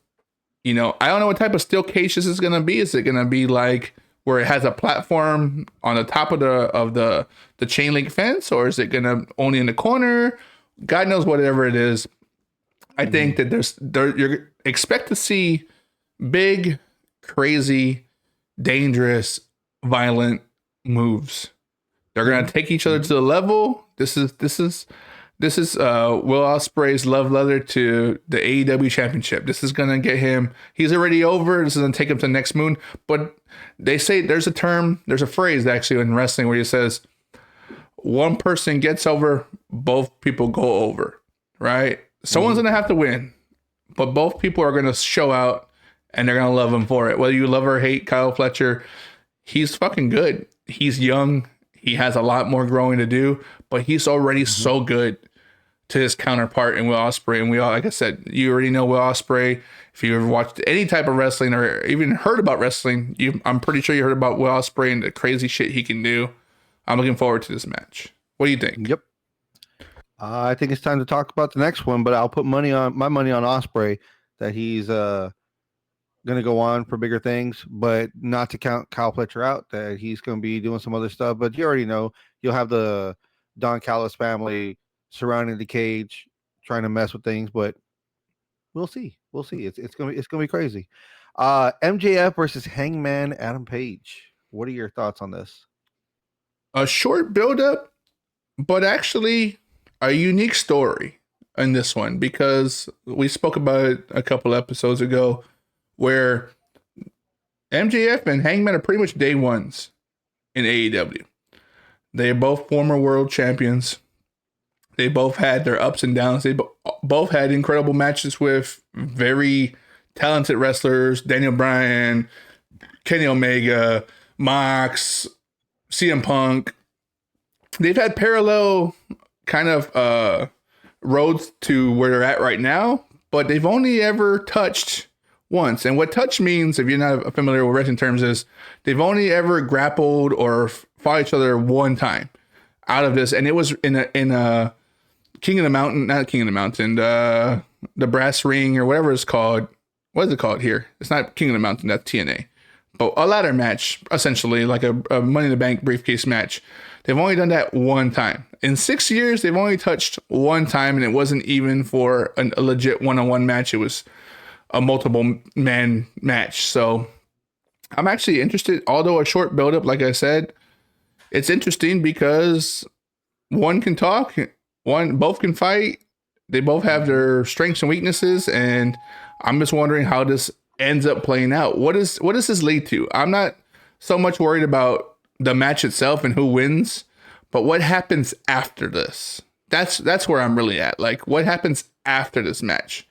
you know, I don't know what type of steel cage this is going to be. Is it going to be like where it has a platform on the top of the chain link fence, or is it going to only in the corner? God knows, whatever it is. I think that you're expect to see big, crazy, dangerous, violent moves. They're gonna take each other to the level. This is Will Ospreay's love letter to the AEW championship. This is gonna get him. He's already over. This is gonna take him to the next moon. But they say there's a phrase actually in wrestling where he says, one person gets over, both people go over, right? Someone's going to have to win, but both people are going to show out, and they're going to love him for it. Whether you love or hate Kyle Fletcher, he's fucking good. He's young. He has a lot more growing to do, but he's already so good to his counterpart in Will Ospreay. And we all, like I said, you already know Will Ospreay. If you ever watched any type of wrestling or even heard about wrestling, I'm pretty sure you heard about Will Ospreay and the crazy shit he can do. I'm looking forward to this match. What do you think? Yep. I think it's time to talk about the next one, but I'll put my money on Ospreay that he's going to go on for bigger things, but not to count Kyle Fletcher out, that he's going to be doing some other stuff. But you already know you'll have the Don Callis family surrounding the cage, trying to mess with things, but we'll see. We'll see. It's going to be crazy. MJF versus Hangman Adam Page. What are your thoughts on this? A short build-up, but actually a unique story in this one, because we spoke about it a couple episodes ago where MJF and Hangman are pretty much day ones in AEW. They are both former world champions. They both had their ups and downs. They both had incredible matches with very talented wrestlers. Daniel Bryan, Kenny Omega, Mox, CM Punk. They've had parallel kind of roads to where they're at right now, but they've only ever touched once. And what touch means, if you're not familiar with wrestling terms, is they've only ever grappled or fought each other one time out of this. And it was in a King of the Mountain, not King of the Mountain, the Brass Ring or whatever it's called. What is it called here? It's not King of the Mountain, that's TNA. But a ladder match, essentially, like a Money in the Bank briefcase match. They've only done that one time. In 6 years, they've only touched one time, and it wasn't even for a legit one-on-one match. It was a multiple man match. So I'm actually interested, although a short build-up, like I said, it's interesting because one can talk, both can fight. They both have their strengths and weaknesses, and I'm just wondering how this ends up playing out. What does this lead to? I'm not so much worried about the match itself and who wins, but what happens after this? That's where I'm really at. Like, what happens after this match?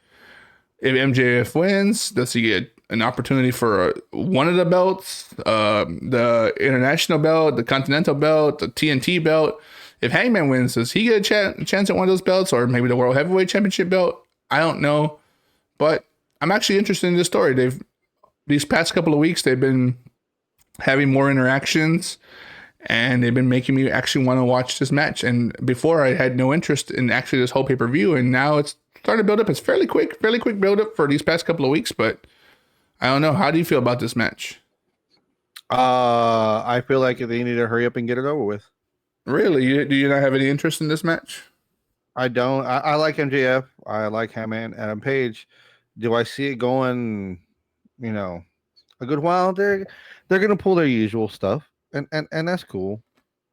If MJF wins, does he get an opportunity for one of the belts, the international belt, the continental belt, the TNT belt? If Hangman wins, does he get a chance at one of those belts, or maybe the World Heavyweight Championship belt? I don't know, but I'm actually interested in this story. These past couple of weeks, they've been having more interactions, and they've been making me actually want to watch this match. And before, I had no interest in actually this whole pay-per-view, and now it's starting to build up. It's fairly quick build up for these past couple of weeks, but I don't know. How do you feel about this match? I feel like they need to hurry up and get it over with. Really? Do you not have any interest in this match? I don't. I like MJF. I like Hammond, Adam Page. Do I see it going? You know, a good while. They're gonna pull their usual stuff, and that's cool.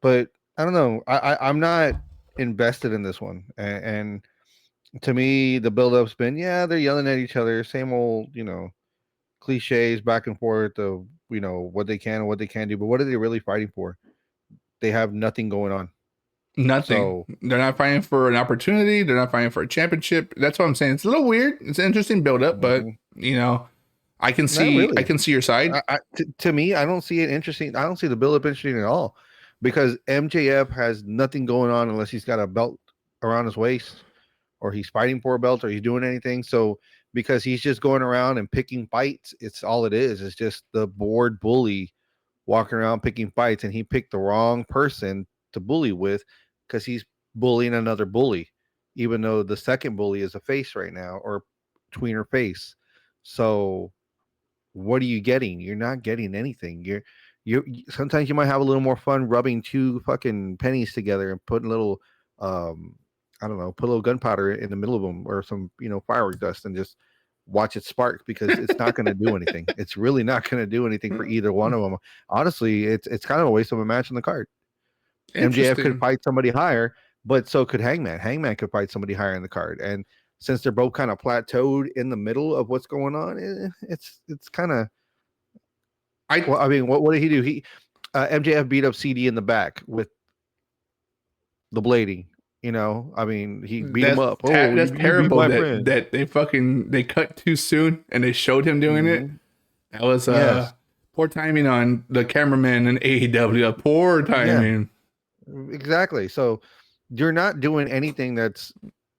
But I don't know. I'm not invested in this one, and to me, the build up's been they're yelling at each other, same old cliches back and forth of what they can and what they can't do. But what are they really fighting for? They have nothing going on. Nothing. So They're not fighting for an opportunity. They're not fighting for a championship. That's what I'm saying. It's a little weird. It's an interesting build up, but mhm. I can Not see really. your side. To me, I don't see it interesting. I don't see the build up interesting at all because MJF has nothing going on unless he's got a belt around his waist or he's fighting for a belt or he's doing anything. So because he's just going around and picking fights, it's all it is. It's just the bored bully walking around picking fights, and he picked the wrong person to bully with because he's bullying another bully, even though the second bully is a face right now or tweener face. So what are you getting? You're not getting anything. You sometimes you might have a little more fun rubbing two fucking pennies together and putting a little I don't know, put a little gunpowder in the middle of them or some, firework dust and just watch it spark because it's not going to do anything. It's really not going to do anything for either one of them. Honestly, it's kind of a waste of a match on the card. MJF could Interesting. fight somebody higher, but so could Hangman. Hangman could fight somebody higher in the card. And since they're both kind of plateaued in the middle of what's going on, it's kind of I well, I mean, what did he do? MJF beat up CD in the back with the blading. I mean, he beat him up. Oh, that's you beat terrible my that friend. they cut too soon and they showed him doing it. Mhm. That was Yes. poor timing on the cameraman and AEW. Poor Yeah. timing. Exactly. So you're not doing anything that's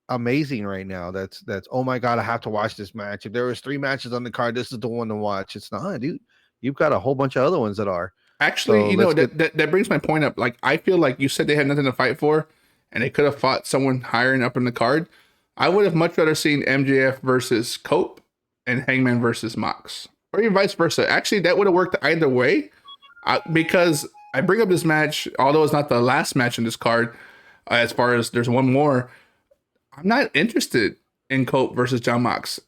amazing right now. That's oh my god, I have to watch this match. If there was 3 matches on the card, this is the one to watch. It's not, dude. You've got a whole bunch of other ones that are. Actually, So let's get. that brings my point up. Like I feel like you said they had nothing to fight for, and they could have fought someone higher and up in the card. I would have much rather seen MJF versus Cope and Hangman versus Mox, or even vice versa. Actually, that would have worked either way, because I bring up this match, although it's not the last match in this card. As far as there's one more, I'm not interested in Cope versus John Mox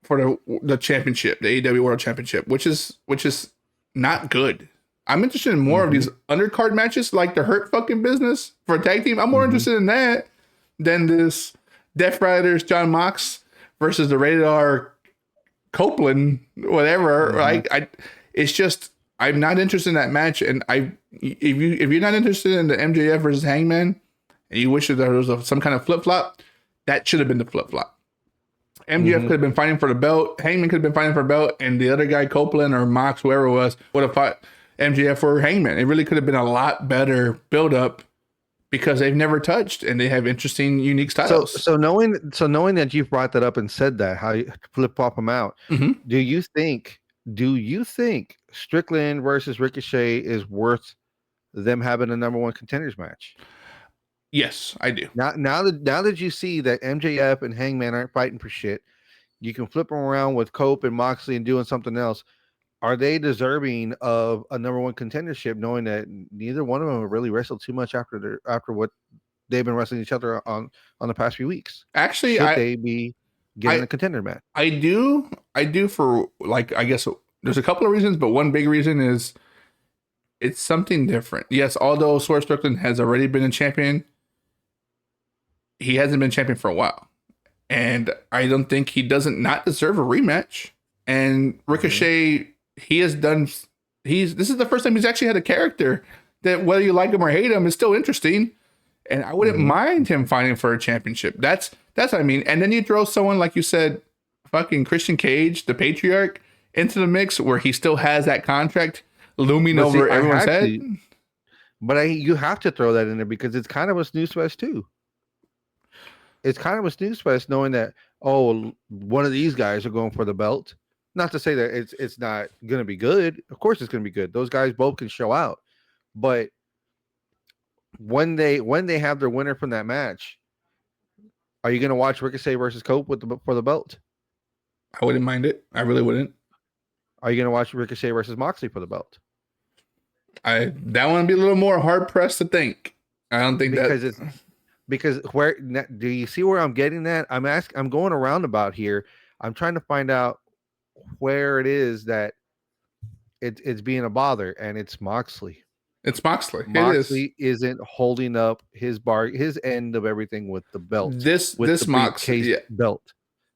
for the championship, the AEW World Championship, which is not good. I'm interested in more of Mhm. these undercard matches, like the Hurt fucking business for a tag team. I'm more Mhm. interested in that than this Death Riders John Mox versus the Rated R Copeland, whatever. Mhm. It's just I'm not interested in that match. And if you're not interested in the MJF versus Hangman, and you wish that there was some kind of flip flop, that should have been the flip flop. MJF could Mhm. have been fighting for the belt. Hangman could have been fighting for the belt, and the other guy, Copeland or Mox, whoever it was, would have fought MJF or Hangman. It really could have been a lot better build up because they've never touched and they have interesting, unique So styles. knowing that you've brought that up and said that how you flip flop them out, Mm-hmm. do you think Strickland versus Ricochet is worth them having a number one contenders match? Yes, I do. Now that you see that MJF and Hangman aren't fighting for shit, you can flip them around with Cope and Moxley and doing something else. Are they deserving of a number one contendership, knowing that neither one of them have really wrestled too much after what they've been wrestling each other on the past few weeks? Actually, Should they be getting I a contender match? I do for like I guess there's a couple of reasons, but one big reason is it's something different. Yes, although Swerve Strickland has already been a champion, he hasn't been champion for a while. And I don't think he doesn't not deserve a rematch. And Ricochet, he has done this is the first time he's actually had a character that whether you like him or hate him is still interesting. And I wouldn't Mm-hmm. mind him fighting for a championship. That's what I mean. And then you throw someone like you said, fucking Christian Cage, the patriarch, into the mix where he still has that contract looming But see, over I everyone's had head. to, but you have to throw that in there because it's kind of a snooze fest too. It's kind of a snooze fest knowing that one of these guys are going for the belt. Not to say that it's not going to be good. Of course, it's going to be good. Those guys both can show out, but when they have their winner from that match, are you going to watch Ricochet versus Cope for the belt? I wouldn't mind it. I really wouldn't. Are you going to watch Ricochet versus Moxley for the belt? That one would be a little more hard pressed to think. I don't think because where do you see where I'm getting that? I'm going around about here. I'm trying to find out where it is that it's being a bother, and it's Moxley. It's Moxley. It is. Moxley isn't holding up his end of everything with the belt. This Mox, yeah. belt.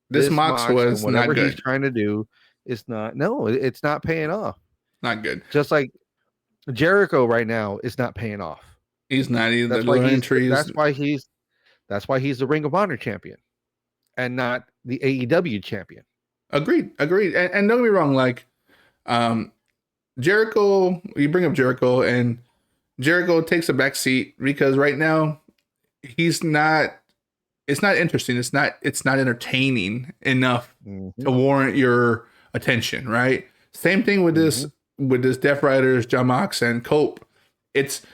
This Mox was whatever not good. He's trying to do is not. No, it's not paying off. Not good. Just like Jericho right now is not paying off. He's not either. That's why he's the Ring of Honor champion, and not the AEW champion. Agreed. And don't get me wrong, like, Jericho. You bring up Jericho, and Jericho takes a back seat because right now he's not. It's not interesting. It's not entertaining enough to warrant your attention. Right. Same thing with this Death Riders, John Mox and Cope. It's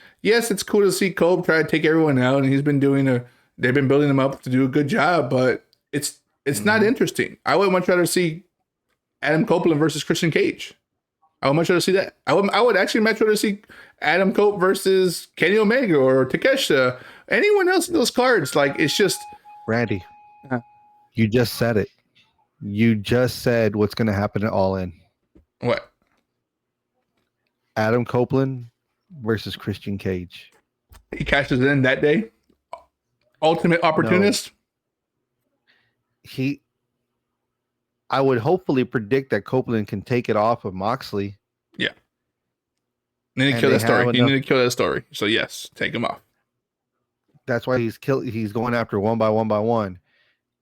cool to see Cope try to take everyone out, and they've been building him up to do a good job, but it's not interesting. I would much rather see Adam Copeland versus Christian Cage. I would much rather see that. I would actually much rather see Adam Cope versus Kenny Omega or Takeshita. Anyone else in those cards. Like, it's just Randy. You just said it. You just said what's going to happen at All In. What? Adam Copeland versus Christian Cage. He cashes in that day. Ultimate opportunist. No. I would hopefully predict that Copeland can take it off of Moxley. Yeah. You need to kill that story. You need to kill that story. So yes, take him off. That's why he's going after one by one.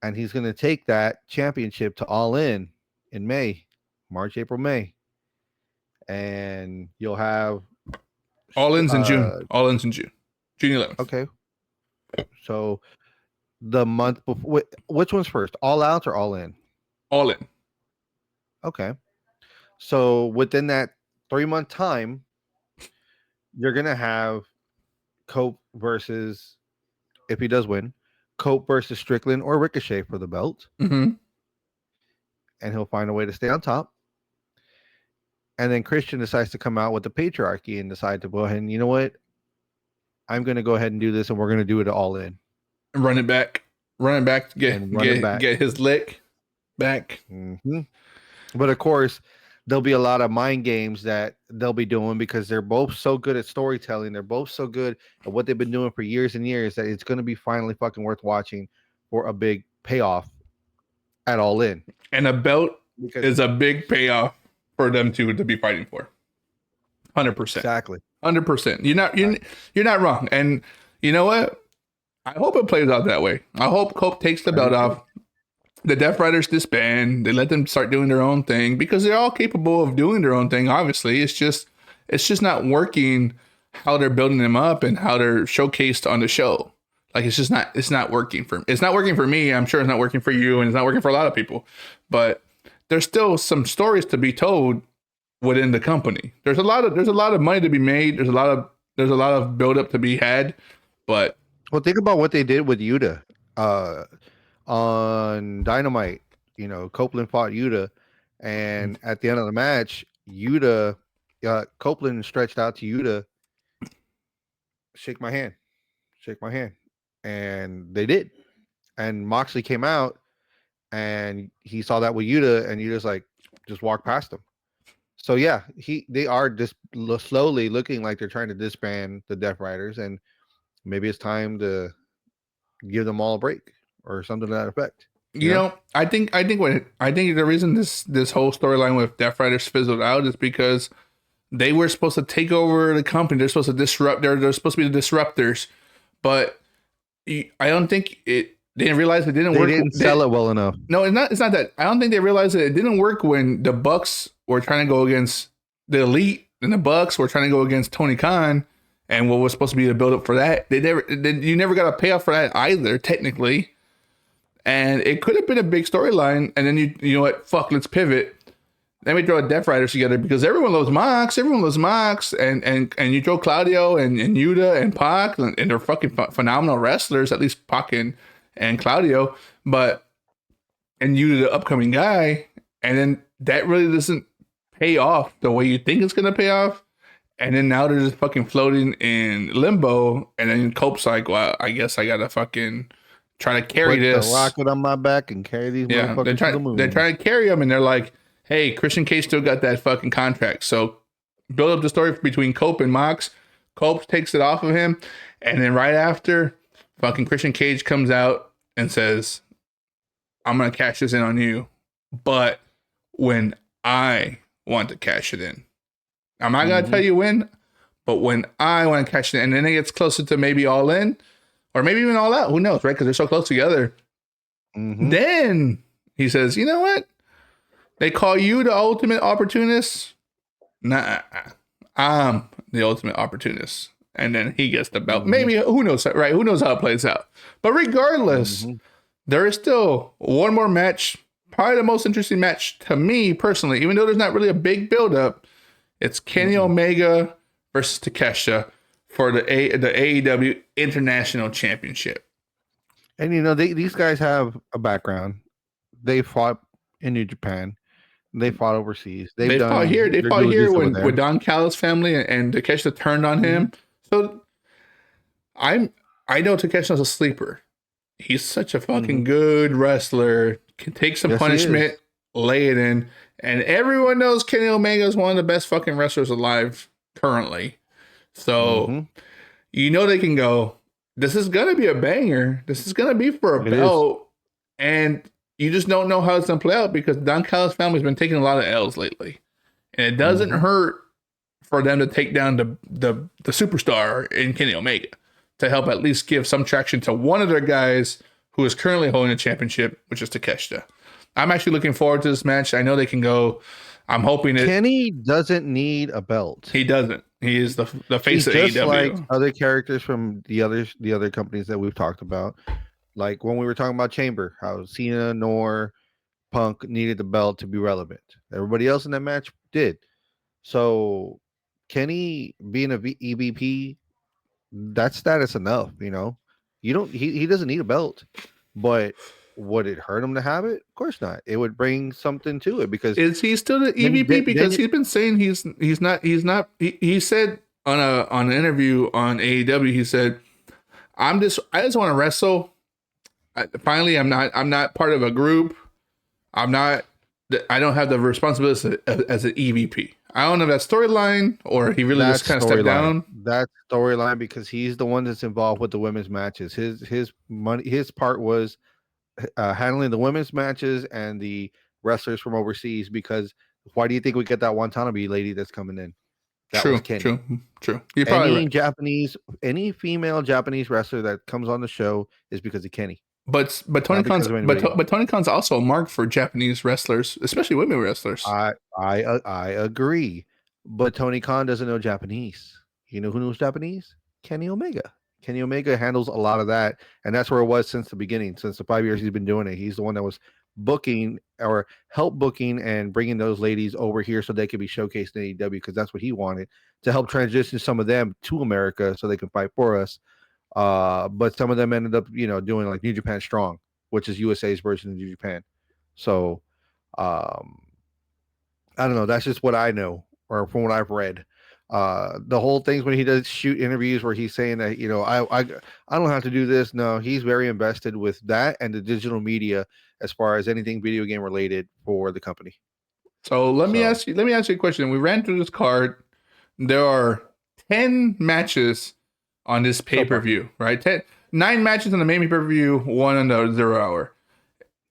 And he's going to take that championship to All In May. March, April, May. And you'll have All In's in June. All In's in June. June 11th. Okay. So the month before, which one's first? All Out or All In? All In. Okay. So within that 3-month time, you're going to have Cope versus, if he does win, Cope versus Strickland or Ricochet for the belt. Mm-hmm. And he'll find a way to stay on top. And then Christian decides to come out with the patriarchy and decide to go ahead and, you know what? I'm going to go ahead and do this, and we're going to do it All In. Run it back. Get his lick back. Mm-hmm. But of course, there'll be a lot of mind games that they'll be doing because they're both so good at storytelling. They're both so good at what they've been doing for years and years that it's going to be finally fucking worth watching for a big payoff at All In. And a belt is a big payoff for them to be fighting for. 100%. Exactly. 100%. You're not wrong. And you know what? I hope it plays out that way. I hope Cope takes the belt off. The Death Riders disband. They let them start doing their own thing because they're all capable of doing their own thing. Obviously, it's just not working how they're building them up and how they're showcased on the show. Like, it's not working for me. It's not working for me. I'm sure it's not working for you, and it's not working for a lot of people. But there's still some stories to be told within the company. There's a lot of money to be made. There's a lot of build up to be had. But think about what they did with Yuta on Dynamite. You know, Copeland fought Yuta, and at the end of the match, Copeland stretched out to Yuta, shake my hand, and they did. And Moxley came out, and he saw that with Yuta, and Yuta's like, just walk past him. So yeah, they are just slowly looking like they're trying to disband the Death Riders, and maybe it's time to give them all a break or something to that effect. You know, I think the reason this whole storyline with Death Riders fizzled out is because they were supposed to take over the company. They're supposed to disrupt. They're supposed to be the disruptors, but I don't think it. They didn't realize it didn't work. They didn't sell it well enough. No, it's not that. I don't think they realized that it didn't work when the Bucks were trying to go against the Elite, and the Bucks were trying to go against Tony Khan, and what was supposed to be the build up for that. You never got a payoff for that either, technically. And it could have been a big storyline. And then you know what? Fuck, let's pivot. Let me throw a Death Riders together because everyone loves Mox. And you throw Claudio and Yuta and Pac, and they're fucking phenomenal wrestlers, at least Pac and Claudio. And Yuta, the upcoming guy. And then that really doesn't pay off the way you think it's going to pay off. And then now they're just fucking floating in limbo. And then Cope's like, well, I guess I gotta fucking try to carry Put this. the rocket on my back and carry these Yeah, motherfuckers to the moon. they're trying to carry him, and they're like, hey, Christian Cage still got that fucking contract. So build up the story between Cope and Mox. Cope takes it off of him. And then right after, fucking Christian Cage comes out and says, I'm going to cash this in on you. But when I want to cash it in, I'm not going to tell you when, but when I want to cash it in, and then it gets closer to maybe All In or maybe even All Out. Who knows, right? Because they're so close together. Then he says, you know what? They call you the ultimate opportunist. Nah, I'm the ultimate opportunist. And then he gets the belt. Maybe, who knows, right? Who knows how it plays out? But regardless, there is still one more match. Probably the most interesting match to me personally, even though there's not really a big buildup. It's Kenny Omega versus Takeshita for the AEW International Championship. And you know, these guys have a background. They fought in New Japan. They fought overseas. They fought here. They fought here with Don Callis' family, and Takeshita turned on him. So I know Takeshita's a sleeper. He's such a fucking good wrestler. Can take some punishment, lay it in, and everyone knows Kenny Omega is one of the best fucking wrestlers alive currently. So you know they can go, this is gonna be a banger. This is gonna be for a belt, and you just don't know how it's gonna play out because Don Callis' family's been taking a lot of L's lately, and it doesn't hurt for them to take down the superstar in Kenny Omega to help at least give some traction to one of their guys who is currently holding the championship, which is Takeshita. I'm actually looking forward to this match. I know they can go. I'm hoping it. Kenny doesn't need a belt. He doesn't. He is the face of AEW. Just like other characters from the other companies that we've talked about. Like when we were talking about Chamber, how Cena nor Punk needed the belt to be relevant. Everybody else in that match did. So Kenny being a EVP, that's status enough, you know. You don't he doesn't need a belt, but would it hurt him to have it? Of course not. It would bring something to it because is he still the EVP? Because he's been saying he's not. He said on an interview on AEW, he said, I just want to wrestle. Finally, I'm not part of a group. I don't have the responsibility as an EVP. I don't know if that's storyline or he really just kind of stepped down. That's storyline because he's the one that's involved with the women's matches. His part was handling the women's matches and the wrestlers from overseas. Because why do you think we get that Watanabe lady that's coming in? That was Kenny. True. You're probably right. Any female Japanese wrestler that comes on the show is because of Kenny. But Tony Khan's also a mark for Japanese wrestlers, especially women wrestlers. I agree, but Tony Khan doesn't know Japanese. You know who knows Japanese? Kenny Omega. Kenny Omega handles a lot of that, and that's where it was since the beginning. Since the 5 years he's been doing it, he's the one that was booking or help booking and bringing those ladies over here so they could be showcased in AEW because that's what he wanted to help transition some of them to America so they can fight for us. But some of them ended up, doing like New Japan Strong, which is USA's version of New Japan. So, I don't know. That's just what I know, or from what I've read. The whole things when he does shoot interviews where he's saying that, I don't have to do this. No, he's very invested with that and the digital media as far as anything video game related for the company. So let me ask you a question. We ran through this card. There are 10 matches on this pay-per-view, right? 9 matches on the main pay-per-view, 1 on the 0 hour.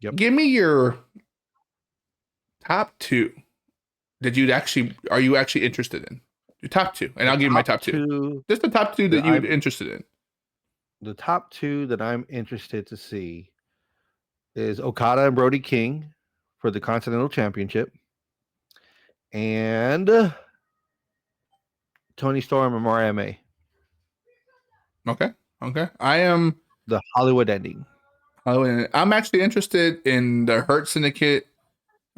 Yep. Give me your top 2 that are you actually interested in? Your top 2, and I'll give you my top 2. Just the top 2 that you're interested in. The top 2 that I'm interested to see is Okada and Brody King for the Continental Championship, and Tony Storm and Mariah May. Okay. I am the Hollywood ending. I'm actually interested in the Hurt Syndicate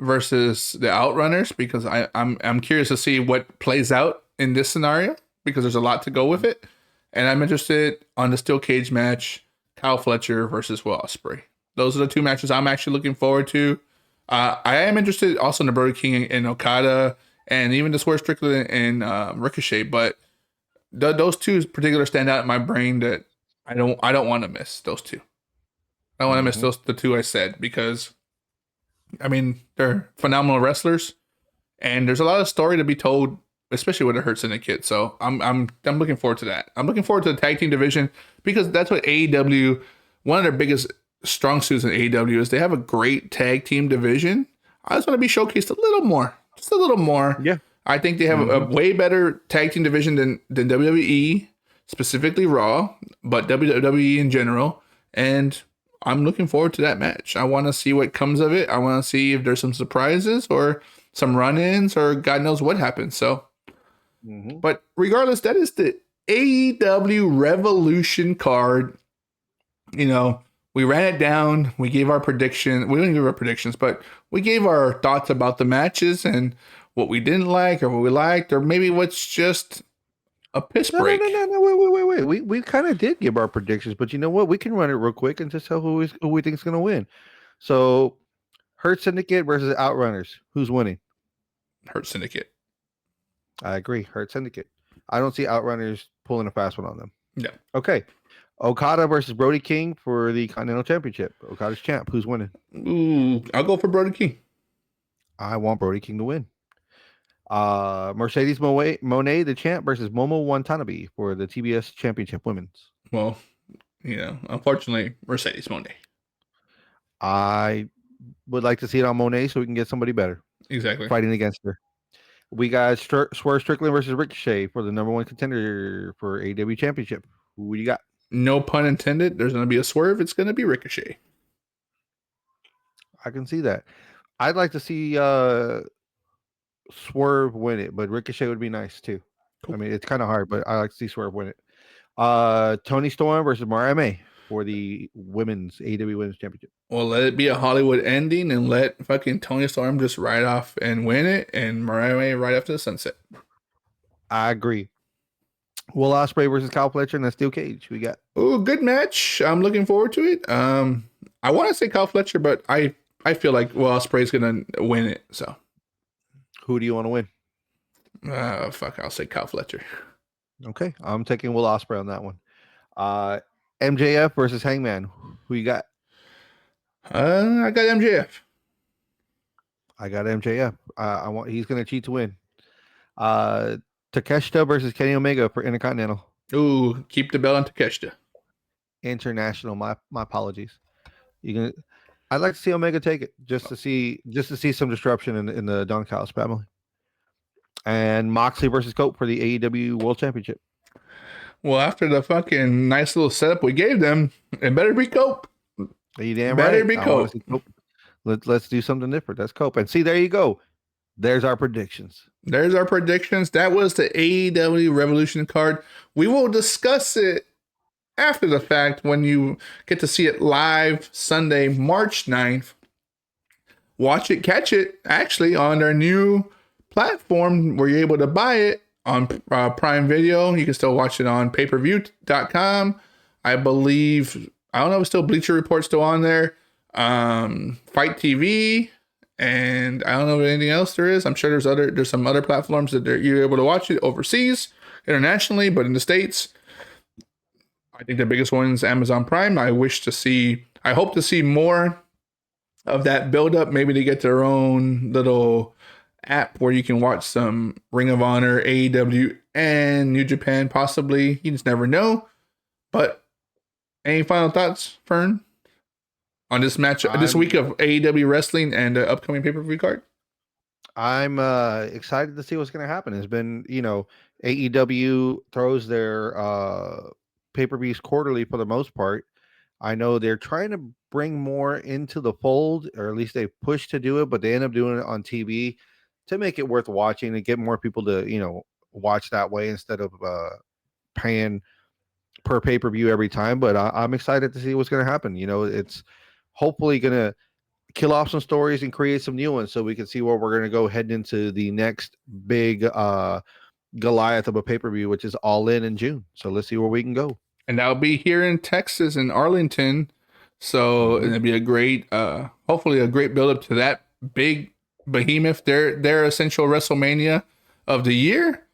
versus the Outrunners because I'm curious to see what plays out in this scenario because there's a lot to go with it, and I'm interested on the steel cage match, Kyle Fletcher versus Will Ospreay. Those are the 2 matches I'm actually looking forward to. I am interested also in the Brody King and Okada and even the Swerve Strickland and Ricochet. But those two particular stand out in my brain that I don't want to miss those two. I don't want to miss the two I said because I mean they're phenomenal wrestlers, and there's a lot of story to be told, especially with the Hurt Syndicate. So I'm looking forward to that. I'm looking forward to the tag team division because that's what AEW. One of their biggest strong suits in AEW is they have a great tag team division. I just want to be showcased a little more, just a little more. Yeah, I think they have a way better tag team division than WWE, specifically Raw, but WWE in general. And I'm looking forward to that match. I want to see what comes of it. I want to see if there's some surprises or some run-ins or God knows what happens. So, but regardless, that is the AEW Revolution card. You know, we ran it down. We gave our prediction. We didn't give our predictions, but we gave our thoughts about the matches and what we didn't like or what we liked, or maybe what's just a piss break. No. Wait. We kind of did give our predictions, but you know what? We can run it real quick and just tell who we think is going to win. So, Hurt Syndicate versus Outrunners. Who's winning? Hurt Syndicate. I agree. Hurt Syndicate. I don't see Outrunners pulling a fast one on them. No. Okay. Okada versus Brody King for the Continental Championship. Okada's champ. Who's winning? Ooh, I'll go for Brody King. I want Brody King to win. Mercedes Moné, the champ, versus Momo Watanabe for the TBS Championship Women's. Well, you know, unfortunately, Mercedes Moné. I would like to see it on Monet so we can get somebody better. Exactly. Fighting against her. We got Swerve Strickland versus Ricochet for the number one contender for AEW Championship. Who do you got? No pun intended. There's going to be a swerve. It's going to be Ricochet. I can see that. I'd like to see Swerve win it, but Ricochet would be nice too. Cool. I mean, it's kind of hard, but I like to see Swerve win it. Tony Storm versus Mariah May for the women's AEW Women's Championship. Well, let it be a Hollywood ending and let fucking Tony Storm just ride off and win it, and Mariah May right after the sunset. I agree. Will Ospreay versus Kyle Fletcher in a steel cage. We got. Oh, good match. I'm looking forward to it. I want to say Kyle Fletcher, but I feel like Will Ospreay's gonna win it. So, who do you want to win? Fuck, I'll say Kyle Fletcher. Okay, I'm taking Will Ospreay on that one. MJF versus Hangman. Who you got? I got MJF. I got MJF. He's gonna cheat to win. Takeshita versus Kenny Omega for Intercontinental. Ooh, keep the belt on Takeshita. International. My apologies. I'd like to see Omega take it just to see some disruption in the Don Callis family. And Moxley versus Cope for the AEW World Championship. Well, after the fucking nice little setup we gave them, it better be Cope. Are you damn better right? Be Cope. Let's do something different. That's Cope. And see, there you go. There's our predictions. That was the AEW Revolution card. We will discuss it after the fact when you get to see it live Sunday, March 9th. Watch it, catch it, actually, on their new platform where you're able to buy it on Prime Video. You can still watch it on payperview.com. I believe, I don't know if it's still Bleacher Report still on there. Fight TV. And I don't know if anything else there is. I'm sure there's some other platforms that you're able to watch it overseas, internationally, but in the States, I think the biggest one is Amazon Prime. I hope to see more of that build up. Maybe they get their own little app where you can watch some Ring of Honor, AEW, and New Japan, possibly. You just never know. But any final thoughts, Fern? On this match, this week of AEW wrestling and the upcoming pay-per-view card? I'm excited to see what's going to happen. It's been, AEW throws their pay-per-views quarterly for the most part. I know they're trying to bring more into the fold, or at least they push to do it, but they end up doing it on TV to make it worth watching and get more people to, watch that way instead of paying per pay-per-view every time. But I'm excited to see what's going to happen. It's hopefully going to kill off some stories and create some new ones so we can see where we're going to go heading into the next big Goliath of a pay-per-view, which is All In June. So let's see where we can go. And that'll be here in Texas, in Arlington. So it'll be a great, hopefully a great build up to that big Behemoth, their essential WrestleMania of the year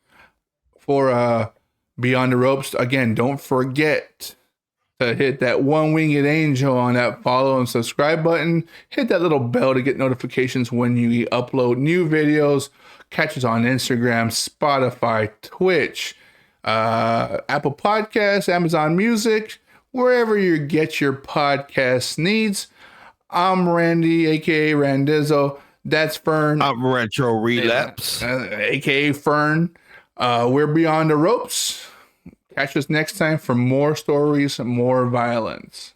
for Beyond the Ropes. Again, don't forget to hit that one winged angel on that follow and subscribe button. Hit that little bell to get notifications when you upload new videos. Catch us on Instagram, Spotify, Twitch, Apple Podcasts, Amazon Music, wherever you get your podcast needs. I'm Randy, aka Randizzo. That's Fern. I'm Retro Relapse, aka Fern. We're Beyond the Ropes. Catch us next time for more stories, more violence.